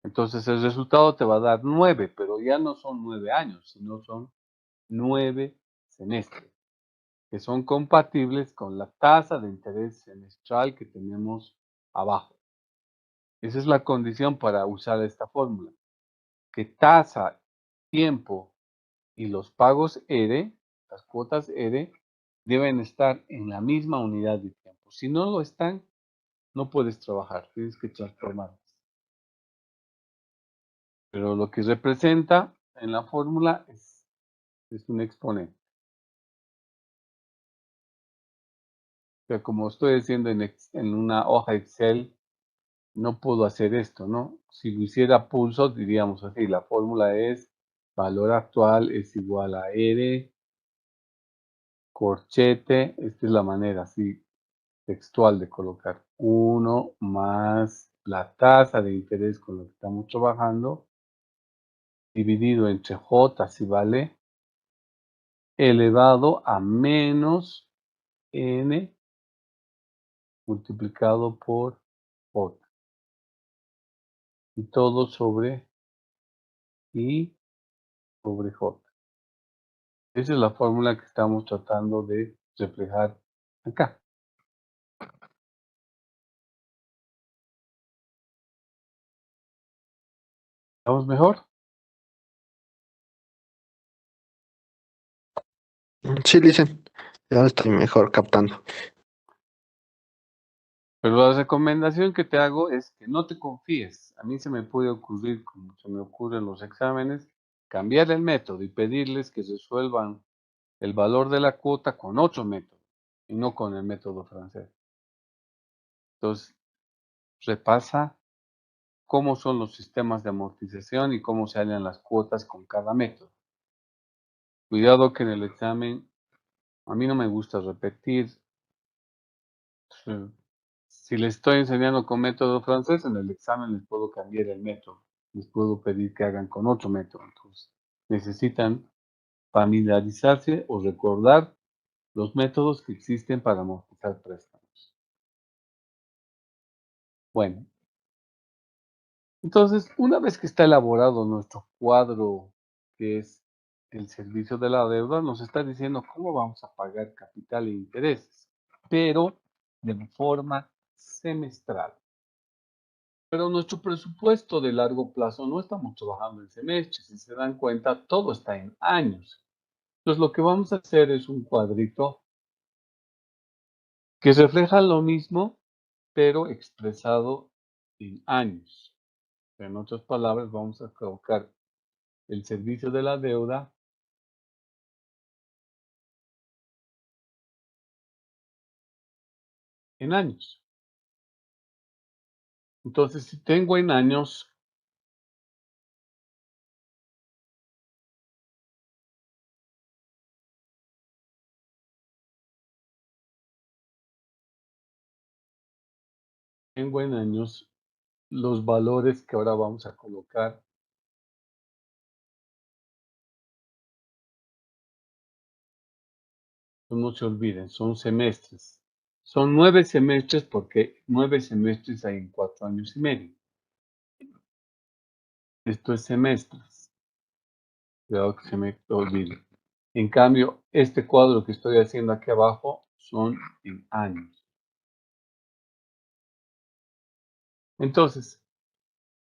A: Entonces el resultado te va a dar 9, pero ya no son 9 años, sino son 9 semestres, que son compatibles con la tasa de interés semestral que tenemos abajo. Esa es la condición para usar esta fórmula, que tasa, tiempo y los pagos ERE, las cuotas ERE, deben estar en la misma unidad de tiempo. Si no lo están, no puedes trabajar, tienes que transformarlas. Pero lo que representa en la fórmula es un exponente. O sea, como estoy haciendo en una hoja Excel, no puedo hacer esto, ¿no? Si lo hiciera pulso, diríamos así, la fórmula es valor actual es igual a R, corchete, esta es la manera así textual de colocar 1 más la tasa de interés con la que estamos trabajando, dividido entre J, si vale, elevado a menos N multiplicado por J. Y todo sobre I sobre J. Esa es la fórmula que estamos tratando de reflejar acá. ¿Estamos mejor?
C: Sí, dicen. Ya estoy mejor captando.
A: Pero la recomendación que te hago es que no te confíes. A mí se me puede ocurrir, como se me ocurre en los exámenes, cambiar el método y pedirles que resuelvan el valor de la cuota con otro método y no con el método francés. Entonces, repasa cómo son los sistemas de amortización y cómo se hallan las cuotas con cada método. Cuidado que en el examen, a mí no me gusta repetir. Si les estoy enseñando con método francés, en el examen les puedo cambiar el método. Les puedo pedir que hagan con otro método. Entonces, necesitan familiarizarse o recordar los métodos que existen para amortizar préstamos. Bueno, entonces, una vez que está elaborado nuestro cuadro, que es el servicio de la deuda, nos está diciendo cómo vamos a pagar capital e intereses, pero de forma semestral. Pero nuestro presupuesto de largo plazo no estamos trabajando en semestres, si se dan cuenta, todo está en años. Entonces, lo que vamos a hacer es un cuadrito que refleja lo mismo, pero expresado en años. En otras palabras, vamos a colocar el servicio de la deuda en años. Entonces, si tengo en años, los valores que ahora vamos a colocar, no se olviden, son semestres. Son 9 semestres porque 9 semestres hay en 4 años y medio. Esto es semestres. Cuidado que se me olvide. En cambio, este cuadro que estoy haciendo aquí abajo son en años. Entonces,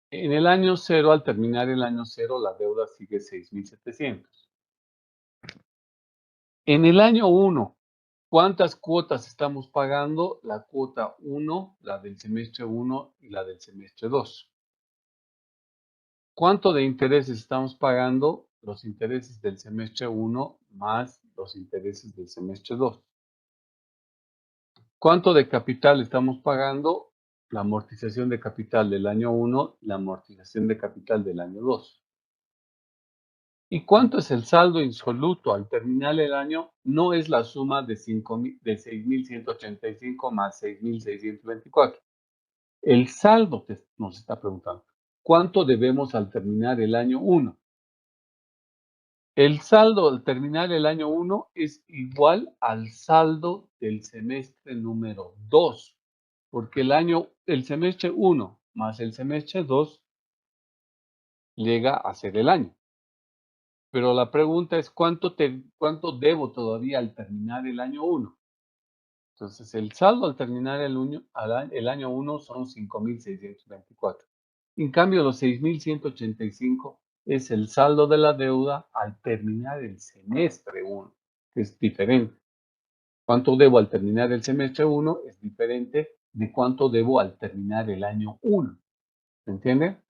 A: en el año 0, al terminar el año 0, la deuda sigue 6,700. En el año 1, ¿cuántas cuotas estamos pagando? La cuota 1, la del semestre 1 y la del semestre 2. ¿Cuánto de intereses estamos pagando? Los intereses del semestre 1 más los intereses del semestre 2. ¿Cuánto de capital estamos pagando? La amortización de capital del año 1 y la amortización de capital del año 2. ¿Y cuánto es el saldo insoluto al terminar el año? No es la suma de 6,185 más 6,624. El saldo nos está preguntando. ¿Cuánto debemos al terminar el año 1? El saldo al terminar el año 1 es igual al saldo del semestre número 2, porque el semestre 1 más el semestre 2 llega a ser el año. Pero la pregunta es, ¿cuánto debo todavía al terminar el año 1? Entonces, el saldo al terminar el año 1 son 5,624. En cambio, los 6,185 es el saldo de la deuda al terminar el semestre 1, que es diferente. Cuánto debo al terminar el semestre 1 es diferente de cuánto debo al terminar el año 1. ¿Se entiende?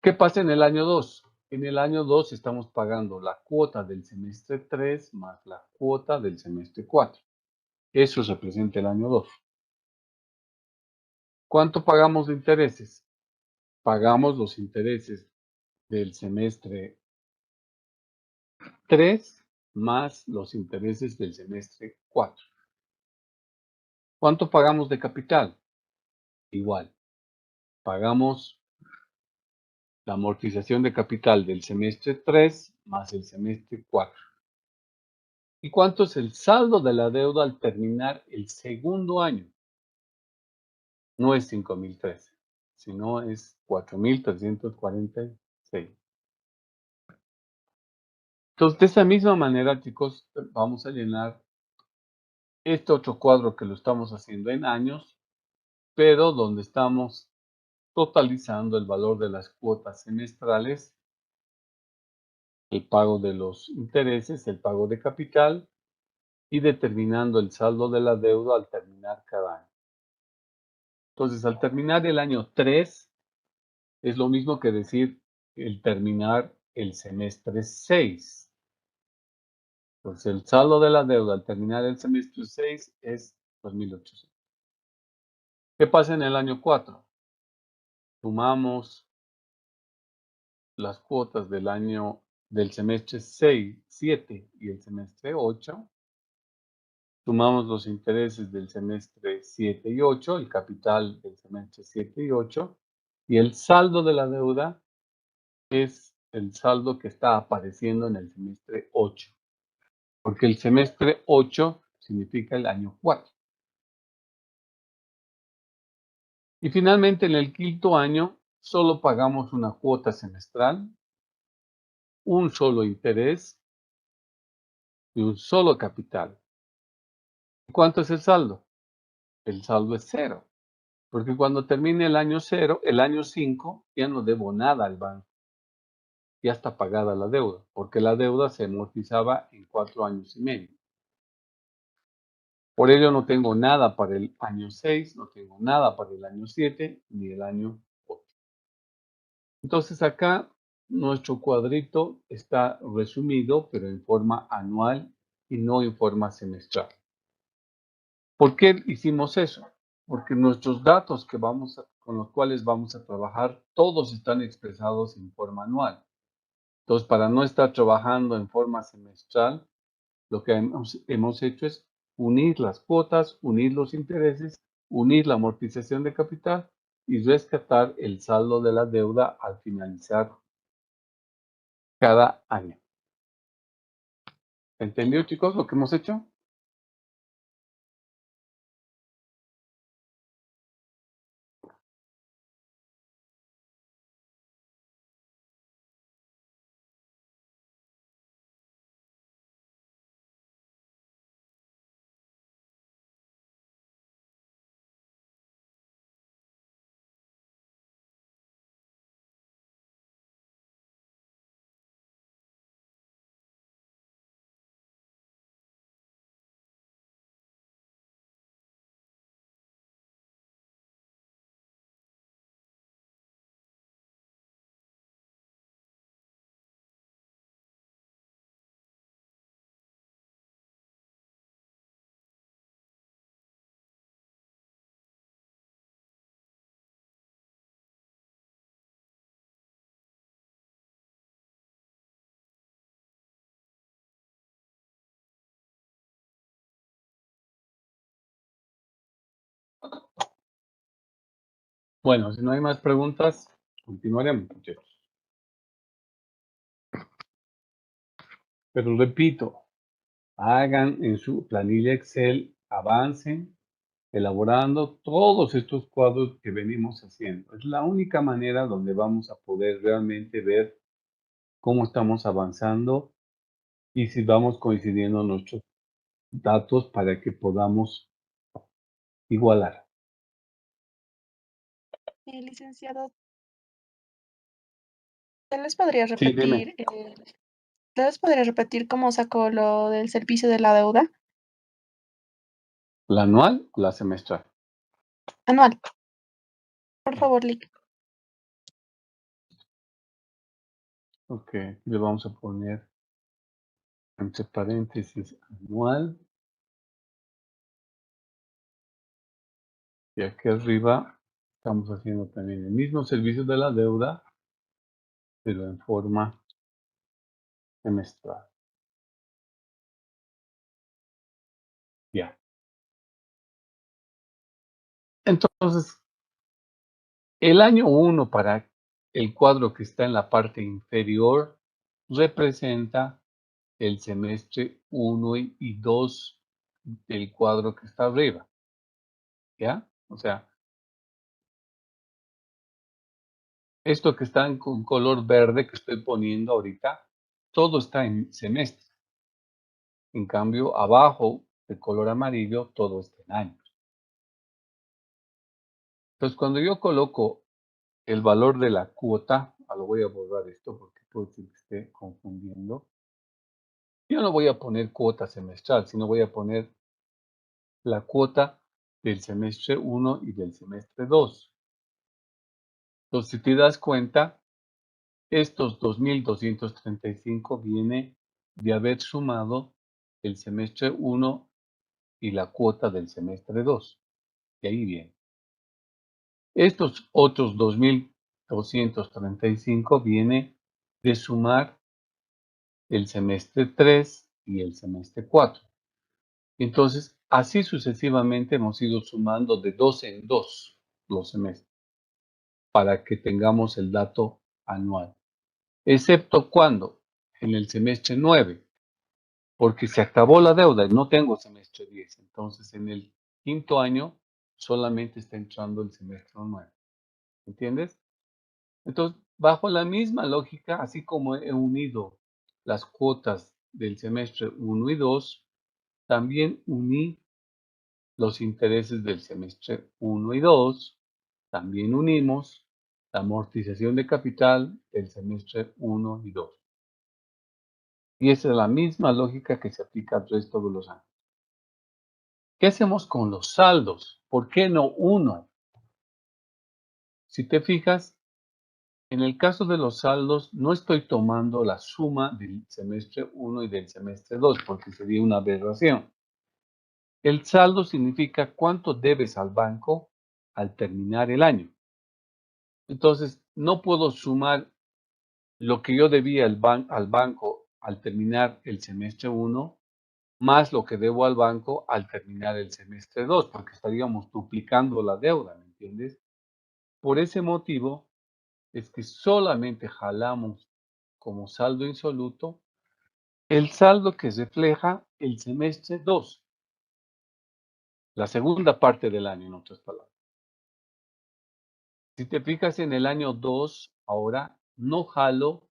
A: ¿Qué pasa en el año 2? En el año 2 estamos pagando la cuota del semestre 3 más la cuota del semestre 4. Eso representa el año 2. ¿Cuánto pagamos de intereses? Pagamos los intereses del semestre 3 más los intereses del semestre 4. ¿Cuánto pagamos de capital? Igual. Pagamos la amortización de capital del semestre 3 más el semestre 4. ¿Y cuánto es el saldo de la deuda al terminar el segundo año? No es 5,013, sino es 4,346. Entonces, de esa misma manera, chicos, vamos a llenar este otro cuadro que lo estamos haciendo en años, pero donde estamos totalizando el valor de las cuotas semestrales, el pago de los intereses, el pago de capital y determinando el saldo de la deuda al terminar cada año. Entonces, al terminar el año 3, es lo mismo que decir el terminar el semestre 6. Pues el saldo de la deuda al terminar el semestre 6 es 2,800. ¿Qué pasa en el año 4? Sumamos las cuotas del semestre 6, 7 y el semestre 8. Sumamos los intereses del semestre 7 y 8, el capital del semestre 7 y 8, y el saldo de la deuda es el saldo que está apareciendo en el semestre 8, porque el semestre 8 significa el año 4. Y finalmente, en el quinto año, solo pagamos una cuota semestral, un solo interés y un solo capital. ¿Cuánto es el saldo? El saldo es 0, porque cuando termine el año 0, el año 5, ya no debo nada al banco. Ya está pagada la deuda, porque la deuda se amortizaba en 4 años y medio. Por ello no tengo nada para el año 6, no tengo nada para el año 7, ni el año 8. Entonces acá nuestro cuadrito está resumido, pero en forma anual y no en forma semestral. ¿Por qué hicimos eso? Porque nuestros datos con los cuales vamos a trabajar, todos están expresados en forma anual. Entonces, para no estar trabajando en forma semestral, lo que hemos hecho es unir las cuotas, unir los intereses, unir la amortización de capital y rescatar el saldo de la deuda al finalizar cada año. ¿Entendido, chicos, lo que hemos hecho? Bueno, si no hay más preguntas, continuaremos, muchachos. Pero repito, hagan en su planilla Excel, avancen elaborando todos estos cuadros que venimos haciendo. Es la única manera donde vamos a poder realmente ver cómo estamos avanzando y si vamos coincidiendo nuestros datos para que podamos igualar.
G: Licenciado, ¿tal vez podría
A: Sí, dime.
G: repetir cómo sacó lo del servicio de la deuda
A: ¿La anual o la semestral?
G: anual? Por favor, Lic.
A: Ok, le vamos a poner entre paréntesis anual. Y aquí arriba estamos haciendo también el mismo servicio de la deuda, pero en forma semestral. Ya. Entonces, el año 1 para el cuadro que está en la parte inferior representa el semestre 1 y 2 del cuadro que está arriba. ¿Ya? O sea, esto que está con color verde que estoy poniendo ahorita, todo está en semestre. En cambio, abajo, de color amarillo, todo está en años. Entonces, cuando yo coloco el valor de la cuota, lo voy a borrar esto porque puede ser que esté confundiendo. Yo no voy a poner cuota semestral, sino voy a poner la cuota del semestre 1 y del semestre 2. Entonces, si te das cuenta, estos 2.235 viene de haber sumado el semestre 1 y la cuota del semestre 2. De ahí viene. Estos otros 2.235 viene de sumar el semestre 3 y el semestre 4. Entonces, así sucesivamente hemos ido sumando de 2 en 2 los semestres para que tengamos el dato anual. Excepto cuando en el semestre 9, porque se acabó la deuda y no tengo semestre 10. Entonces, en el quinto año solamente está entrando el semestre 9. ¿Entiendes? Entonces, bajo la misma lógica, así como he unido las cuotas del semestre 1 y 2, también uní los intereses del semestre 1 y 2, también unimos la amortización de capital del semestre 1 y 2. Y esa es la misma lógica que se aplica al resto de los años. ¿Qué hacemos con los saldos? ¿Por qué no uno? Si te fijas, en el caso de los saldos, no estoy tomando la suma del semestre 1 y del semestre 2, porque sería una aberración. El saldo significa cuánto debes al banco al terminar el año. Entonces, no puedo sumar lo que yo debía al banco al terminar el semestre 1 más lo que debo al banco al terminar el semestre 2, porque estaríamos duplicando la deuda, ¿me entiendes? Por ese motivo es que solamente jalamos como saldo insoluto el saldo que refleja el semestre 2, la segunda parte del año, en otras palabras. Si te fijas en el año 2, ahora no jalo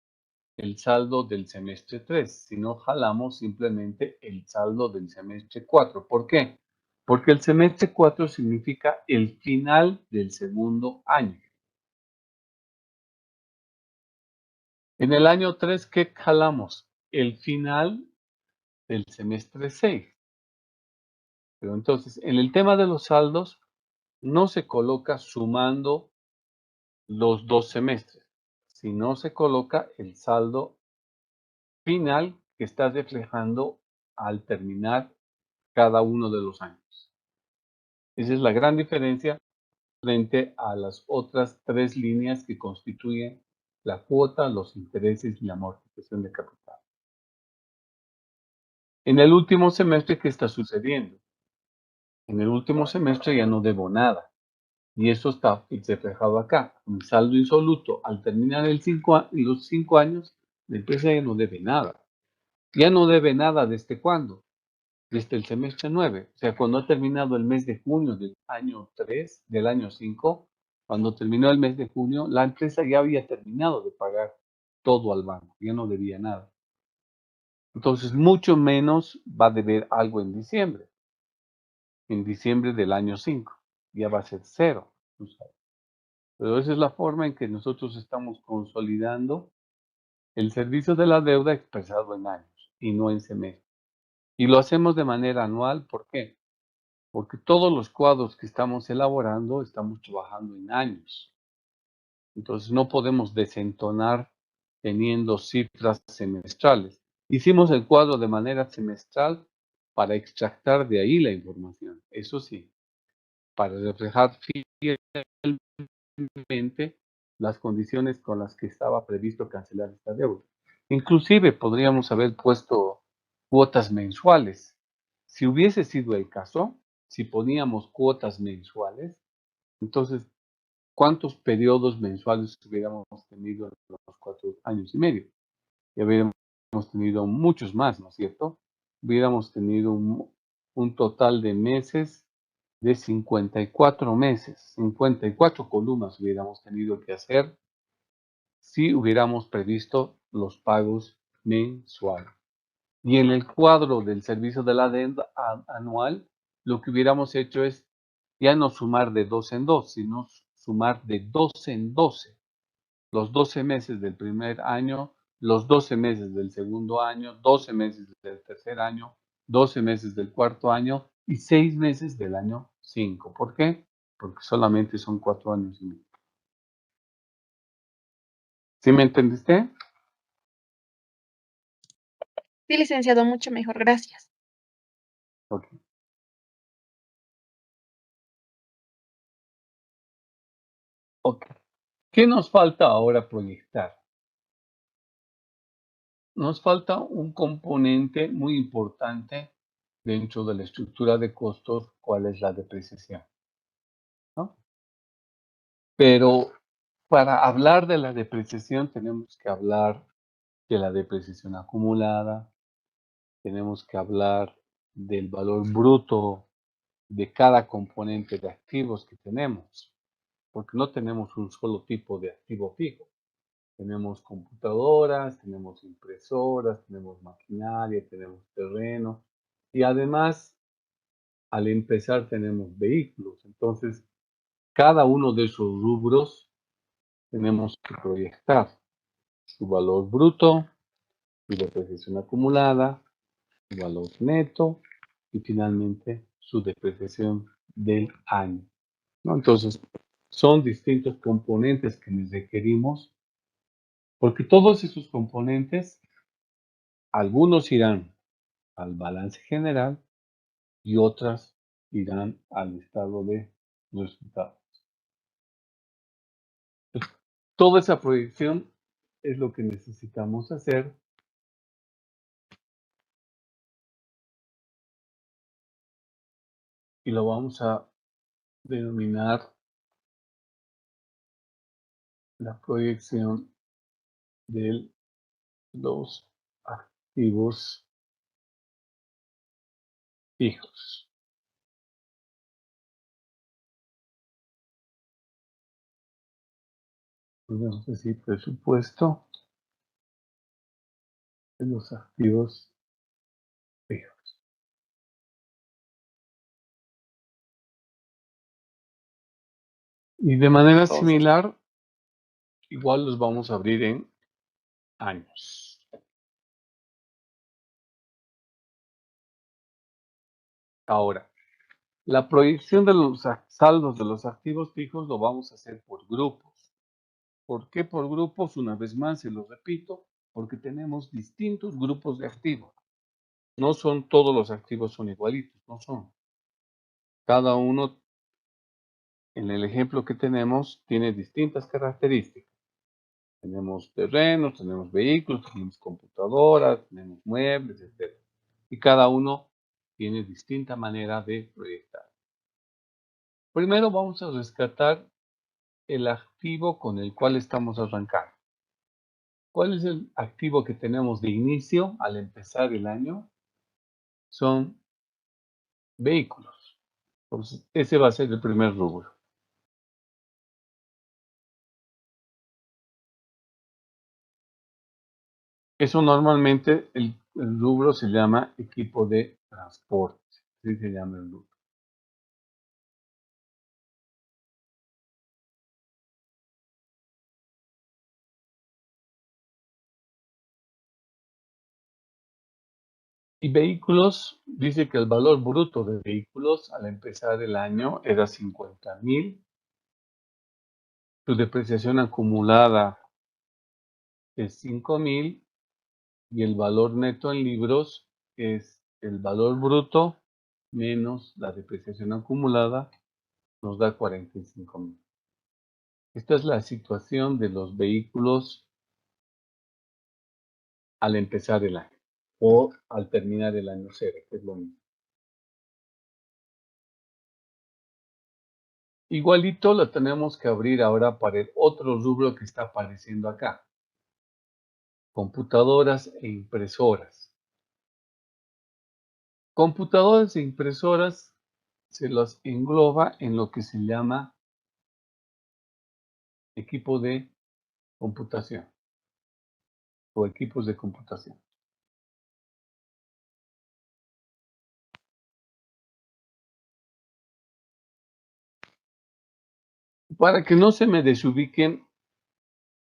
A: el saldo del semestre 3, sino jalamos simplemente el saldo del semestre 4. ¿Por qué? Porque el semestre 4 significa el final del segundo año. En el año 3, ¿qué jalamos? El final del semestre 6. Pero entonces, en el tema de los saldos, no se coloca sumando los dos semestres, sino se coloca el saldo final que está reflejando al terminar cada uno de los años. Esa es la gran diferencia frente a las otras tres líneas que constituyen la cuota, los intereses y la amortización de capital. En el último semestre, ¿qué está sucediendo? En el último semestre ya no debo nada. Y eso está reflejado acá. Un saldo insoluto al terminar los 5 años, la empresa ya no debe nada. ya no debe nada desde cuándo, desde el semestre 9. O sea, cuando ha terminado el mes de junio del año 3, del año 5, cuando terminó el mes de junio, la empresa ya había terminado de pagar todo al banco, ya no debía nada. Entonces, mucho menos va a deber algo en diciembre del año 5, ya va a ser cero. Tú sabes. Pero esa es la forma en que nosotros estamos consolidando el servicio de la deuda expresado en años y no en semestres. Y lo hacemos de manera anual, ¿por qué? Porque todos los cuadros que estamos elaborando estamos trabajando en años. Entonces no podemos desentonar teniendo cifras semestrales. Hicimos el cuadro de manera semestral para extractar de ahí la información. Eso sí, para reflejar fielmente las condiciones con las que estaba previsto cancelar esta deuda. Inclusive podríamos haber puesto cuotas mensuales. Si hubiese sido el caso, si poníamos cuotas mensuales, entonces, ¿cuántos periodos mensuales hubiéramos tenido en los 4 años y medio? Y hubiéramos tenido muchos más, ¿no es cierto? Hubiéramos tenido un total de meses de 54 meses, 54 columnas hubiéramos tenido que hacer si hubiéramos previsto los pagos mensuales. Y en el cuadro del servicio de la deuda anual, lo que hubiéramos hecho es ya no sumar de 2 en 2, sino sumar de 12 en 12. Los 12 meses del primer año, los 12 meses del segundo año, 12 meses del tercer año, 12 meses del cuarto año y 6 meses del año 5. ¿Por qué? Porque solamente son 4 años y medio. ¿Sí me entendiste?
H: Sí, licenciado, mucho mejor, gracias.
A: Ok. Ok. ¿Qué nos falta ahora proyectar? Nos falta un componente muy importante dentro de la estructura de costos, ¿cuál es la depreciación? ¿No? Pero para hablar de la depreciación tenemos que hablar de la depreciación acumulada, tenemos que hablar del valor bruto de cada componente de activos que tenemos, porque no tenemos un solo tipo de activo fijo. Tenemos computadoras, tenemos impresoras, tenemos maquinaria, tenemos terreno y además al empezar tenemos vehículos. Entonces, cada uno de esos rubros tenemos que proyectar su valor bruto, su depreciación acumulada, su valor neto y finalmente su depreciación del año, ¿no? Entonces, son distintos componentes que nos requerimos porque todos esos componentes, algunos irán al balance general y otras irán al estado de resultados. Toda esa proyección es lo que necesitamos hacer y lo vamos a denominar la proyección de los activos fijos. Podemos decir presupuesto de los activos fijos. Y de manera similar, igual los vamos a abrir en años. Ahora, la proyección de los saldos de los activos fijos lo vamos a hacer por grupos. ¿Por qué por grupos? Una vez más, se lo repito, porque tenemos distintos grupos de activos. No son todos los activos son igualitos, no son. Cada uno, en el ejemplo que tenemos, tiene distintas características. Tenemos terrenos, tenemos vehículos, tenemos computadoras, tenemos muebles, etc. Y cada uno tiene distinta manera de proyectar. Primero vamos a rescatar el activo con el cual estamos arrancando. ¿Cuál es el activo que tenemos de inicio al empezar el año? Son vehículos. Entonces, ese va a ser el primer rubro. Eso normalmente, el rubro se llama equipo de transporte. Así se llama el rubro. Y vehículos, dice que el valor bruto de vehículos al empezar el año era 50,000. Su depreciación acumulada es 5,000 y el valor neto en libros es el valor bruto menos la depreciación acumulada, nos da 45,000. Esta es la situación de los vehículos al empezar el año o al terminar el año cero, que es lo mismo. Igualito lo tenemos que abrir ahora para el otro rubro que está apareciendo acá. Computadoras e impresoras. Computadoras e impresoras se los engloba en lo que se llama equipo de computación o equipos de computación. Para que no se me desubiquen,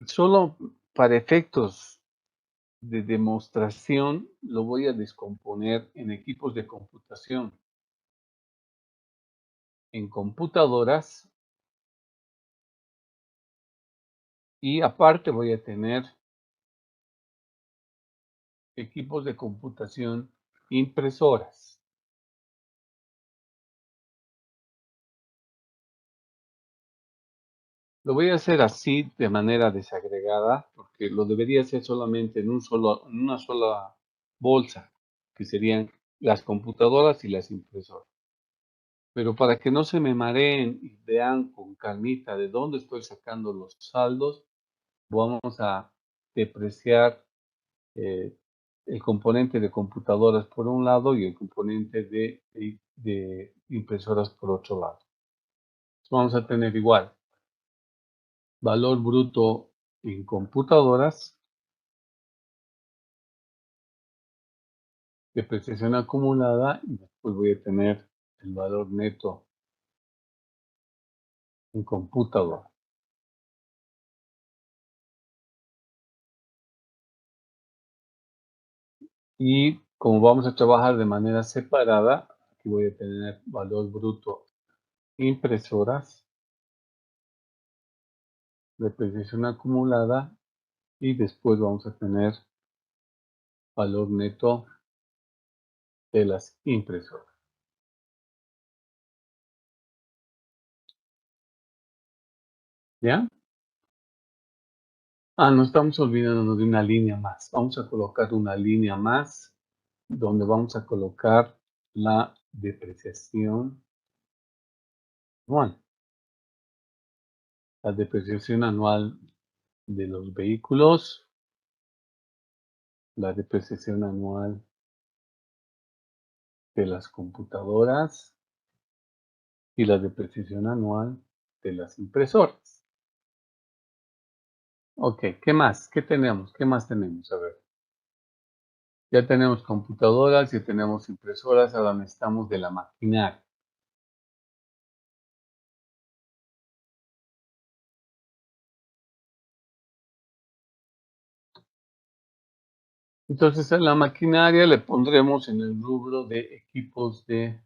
A: solo para efectos de demostración lo voy a descomponer en equipos de computación, en computadoras y aparte voy a tener equipos de computación impresoras. Lo voy a hacer así de manera desagregada porque lo debería hacer solamente en una sola bolsa, que serían las computadoras y las impresoras. Pero para que no se me mareen y vean con calmita de dónde estoy sacando los saldos, vamos a depreciar el componente de computadoras por un lado y el componente de impresoras por otro lado. Entonces vamos a tener igual valor bruto en computadoras, depreciación acumulada y después voy a tener el valor neto en computadora. Y como vamos a trabajar de manera separada, aquí voy a tener valor bruto impresoras, depreciación acumulada y después vamos a tener valor neto de las impresoras. ¿Ya? No estamos olvidándonos de una línea más. Vamos a colocar una línea más donde vamos a colocar la depreciación anual. La depreciación anual de los vehículos, la depreciación anual de las computadoras y la depreciación anual de las impresoras. Ok, ¿qué más? ¿Qué tenemos? ¿Qué más tenemos? A ver. Ya tenemos computadoras, ya tenemos impresoras, ahora necesitamos de la maquinaria. Entonces a la maquinaria le pondremos en el rubro de equipos de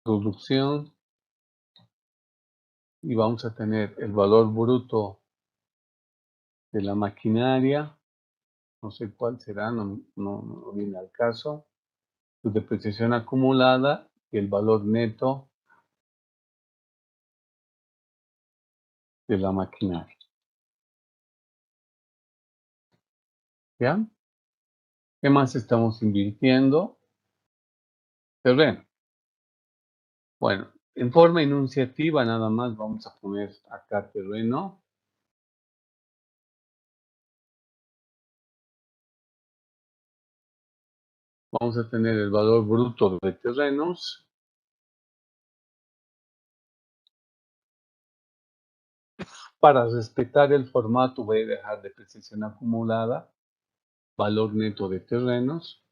A: producción y vamos a tener el valor bruto de la maquinaria, no sé cuál será, no viene al caso, su depreciación acumulada y el valor neto de la maquinaria. ¿Ya? ¿Qué más estamos invirtiendo? Terreno. Bueno, en forma enunciativa nada más vamos a poner acá terreno. Vamos a tener el valor bruto de terrenos. Para respetar el formato voy a dejar depreciación acumulada, valor neto de terrenos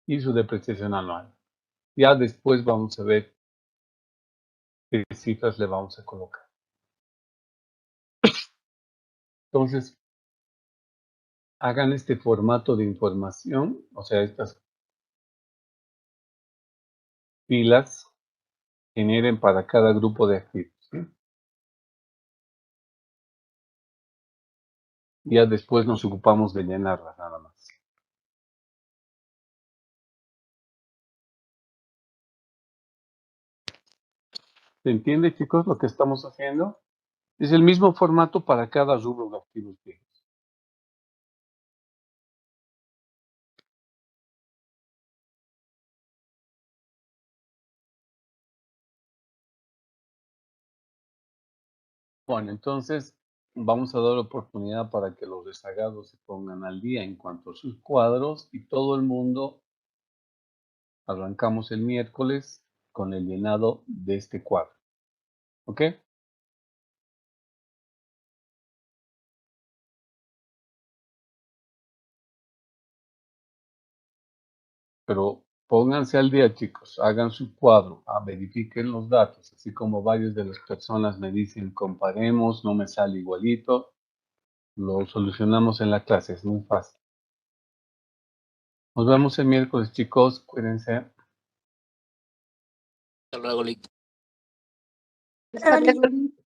A: y su depreciación anual. Ya después vamos a ver qué cifras le vamos a colocar. Entonces, hagan este formato de información, o sea, estas filas generen para cada grupo de activos. ¿Sí? Ya después nos ocupamos de llenarlas nada más. ¿Se entiende, chicos, lo que estamos haciendo? Es el mismo formato para cada rubro de activos fijos. Bueno, entonces vamos a dar oportunidad para que los rezagados se pongan al día en cuanto a sus cuadros y todo el mundo arrancamos el miércoles con el llenado de este cuadro. ¿Ok? Pero pónganse al día, chicos, hagan su cuadro, verifiquen los datos, así como varias de las personas me dicen, comparemos, no me sale igualito, lo solucionamos en la clase, es muy fácil. Nos vemos el miércoles, chicos, cuídense.
B: Hasta luego, Lick.
H: Hasta luego.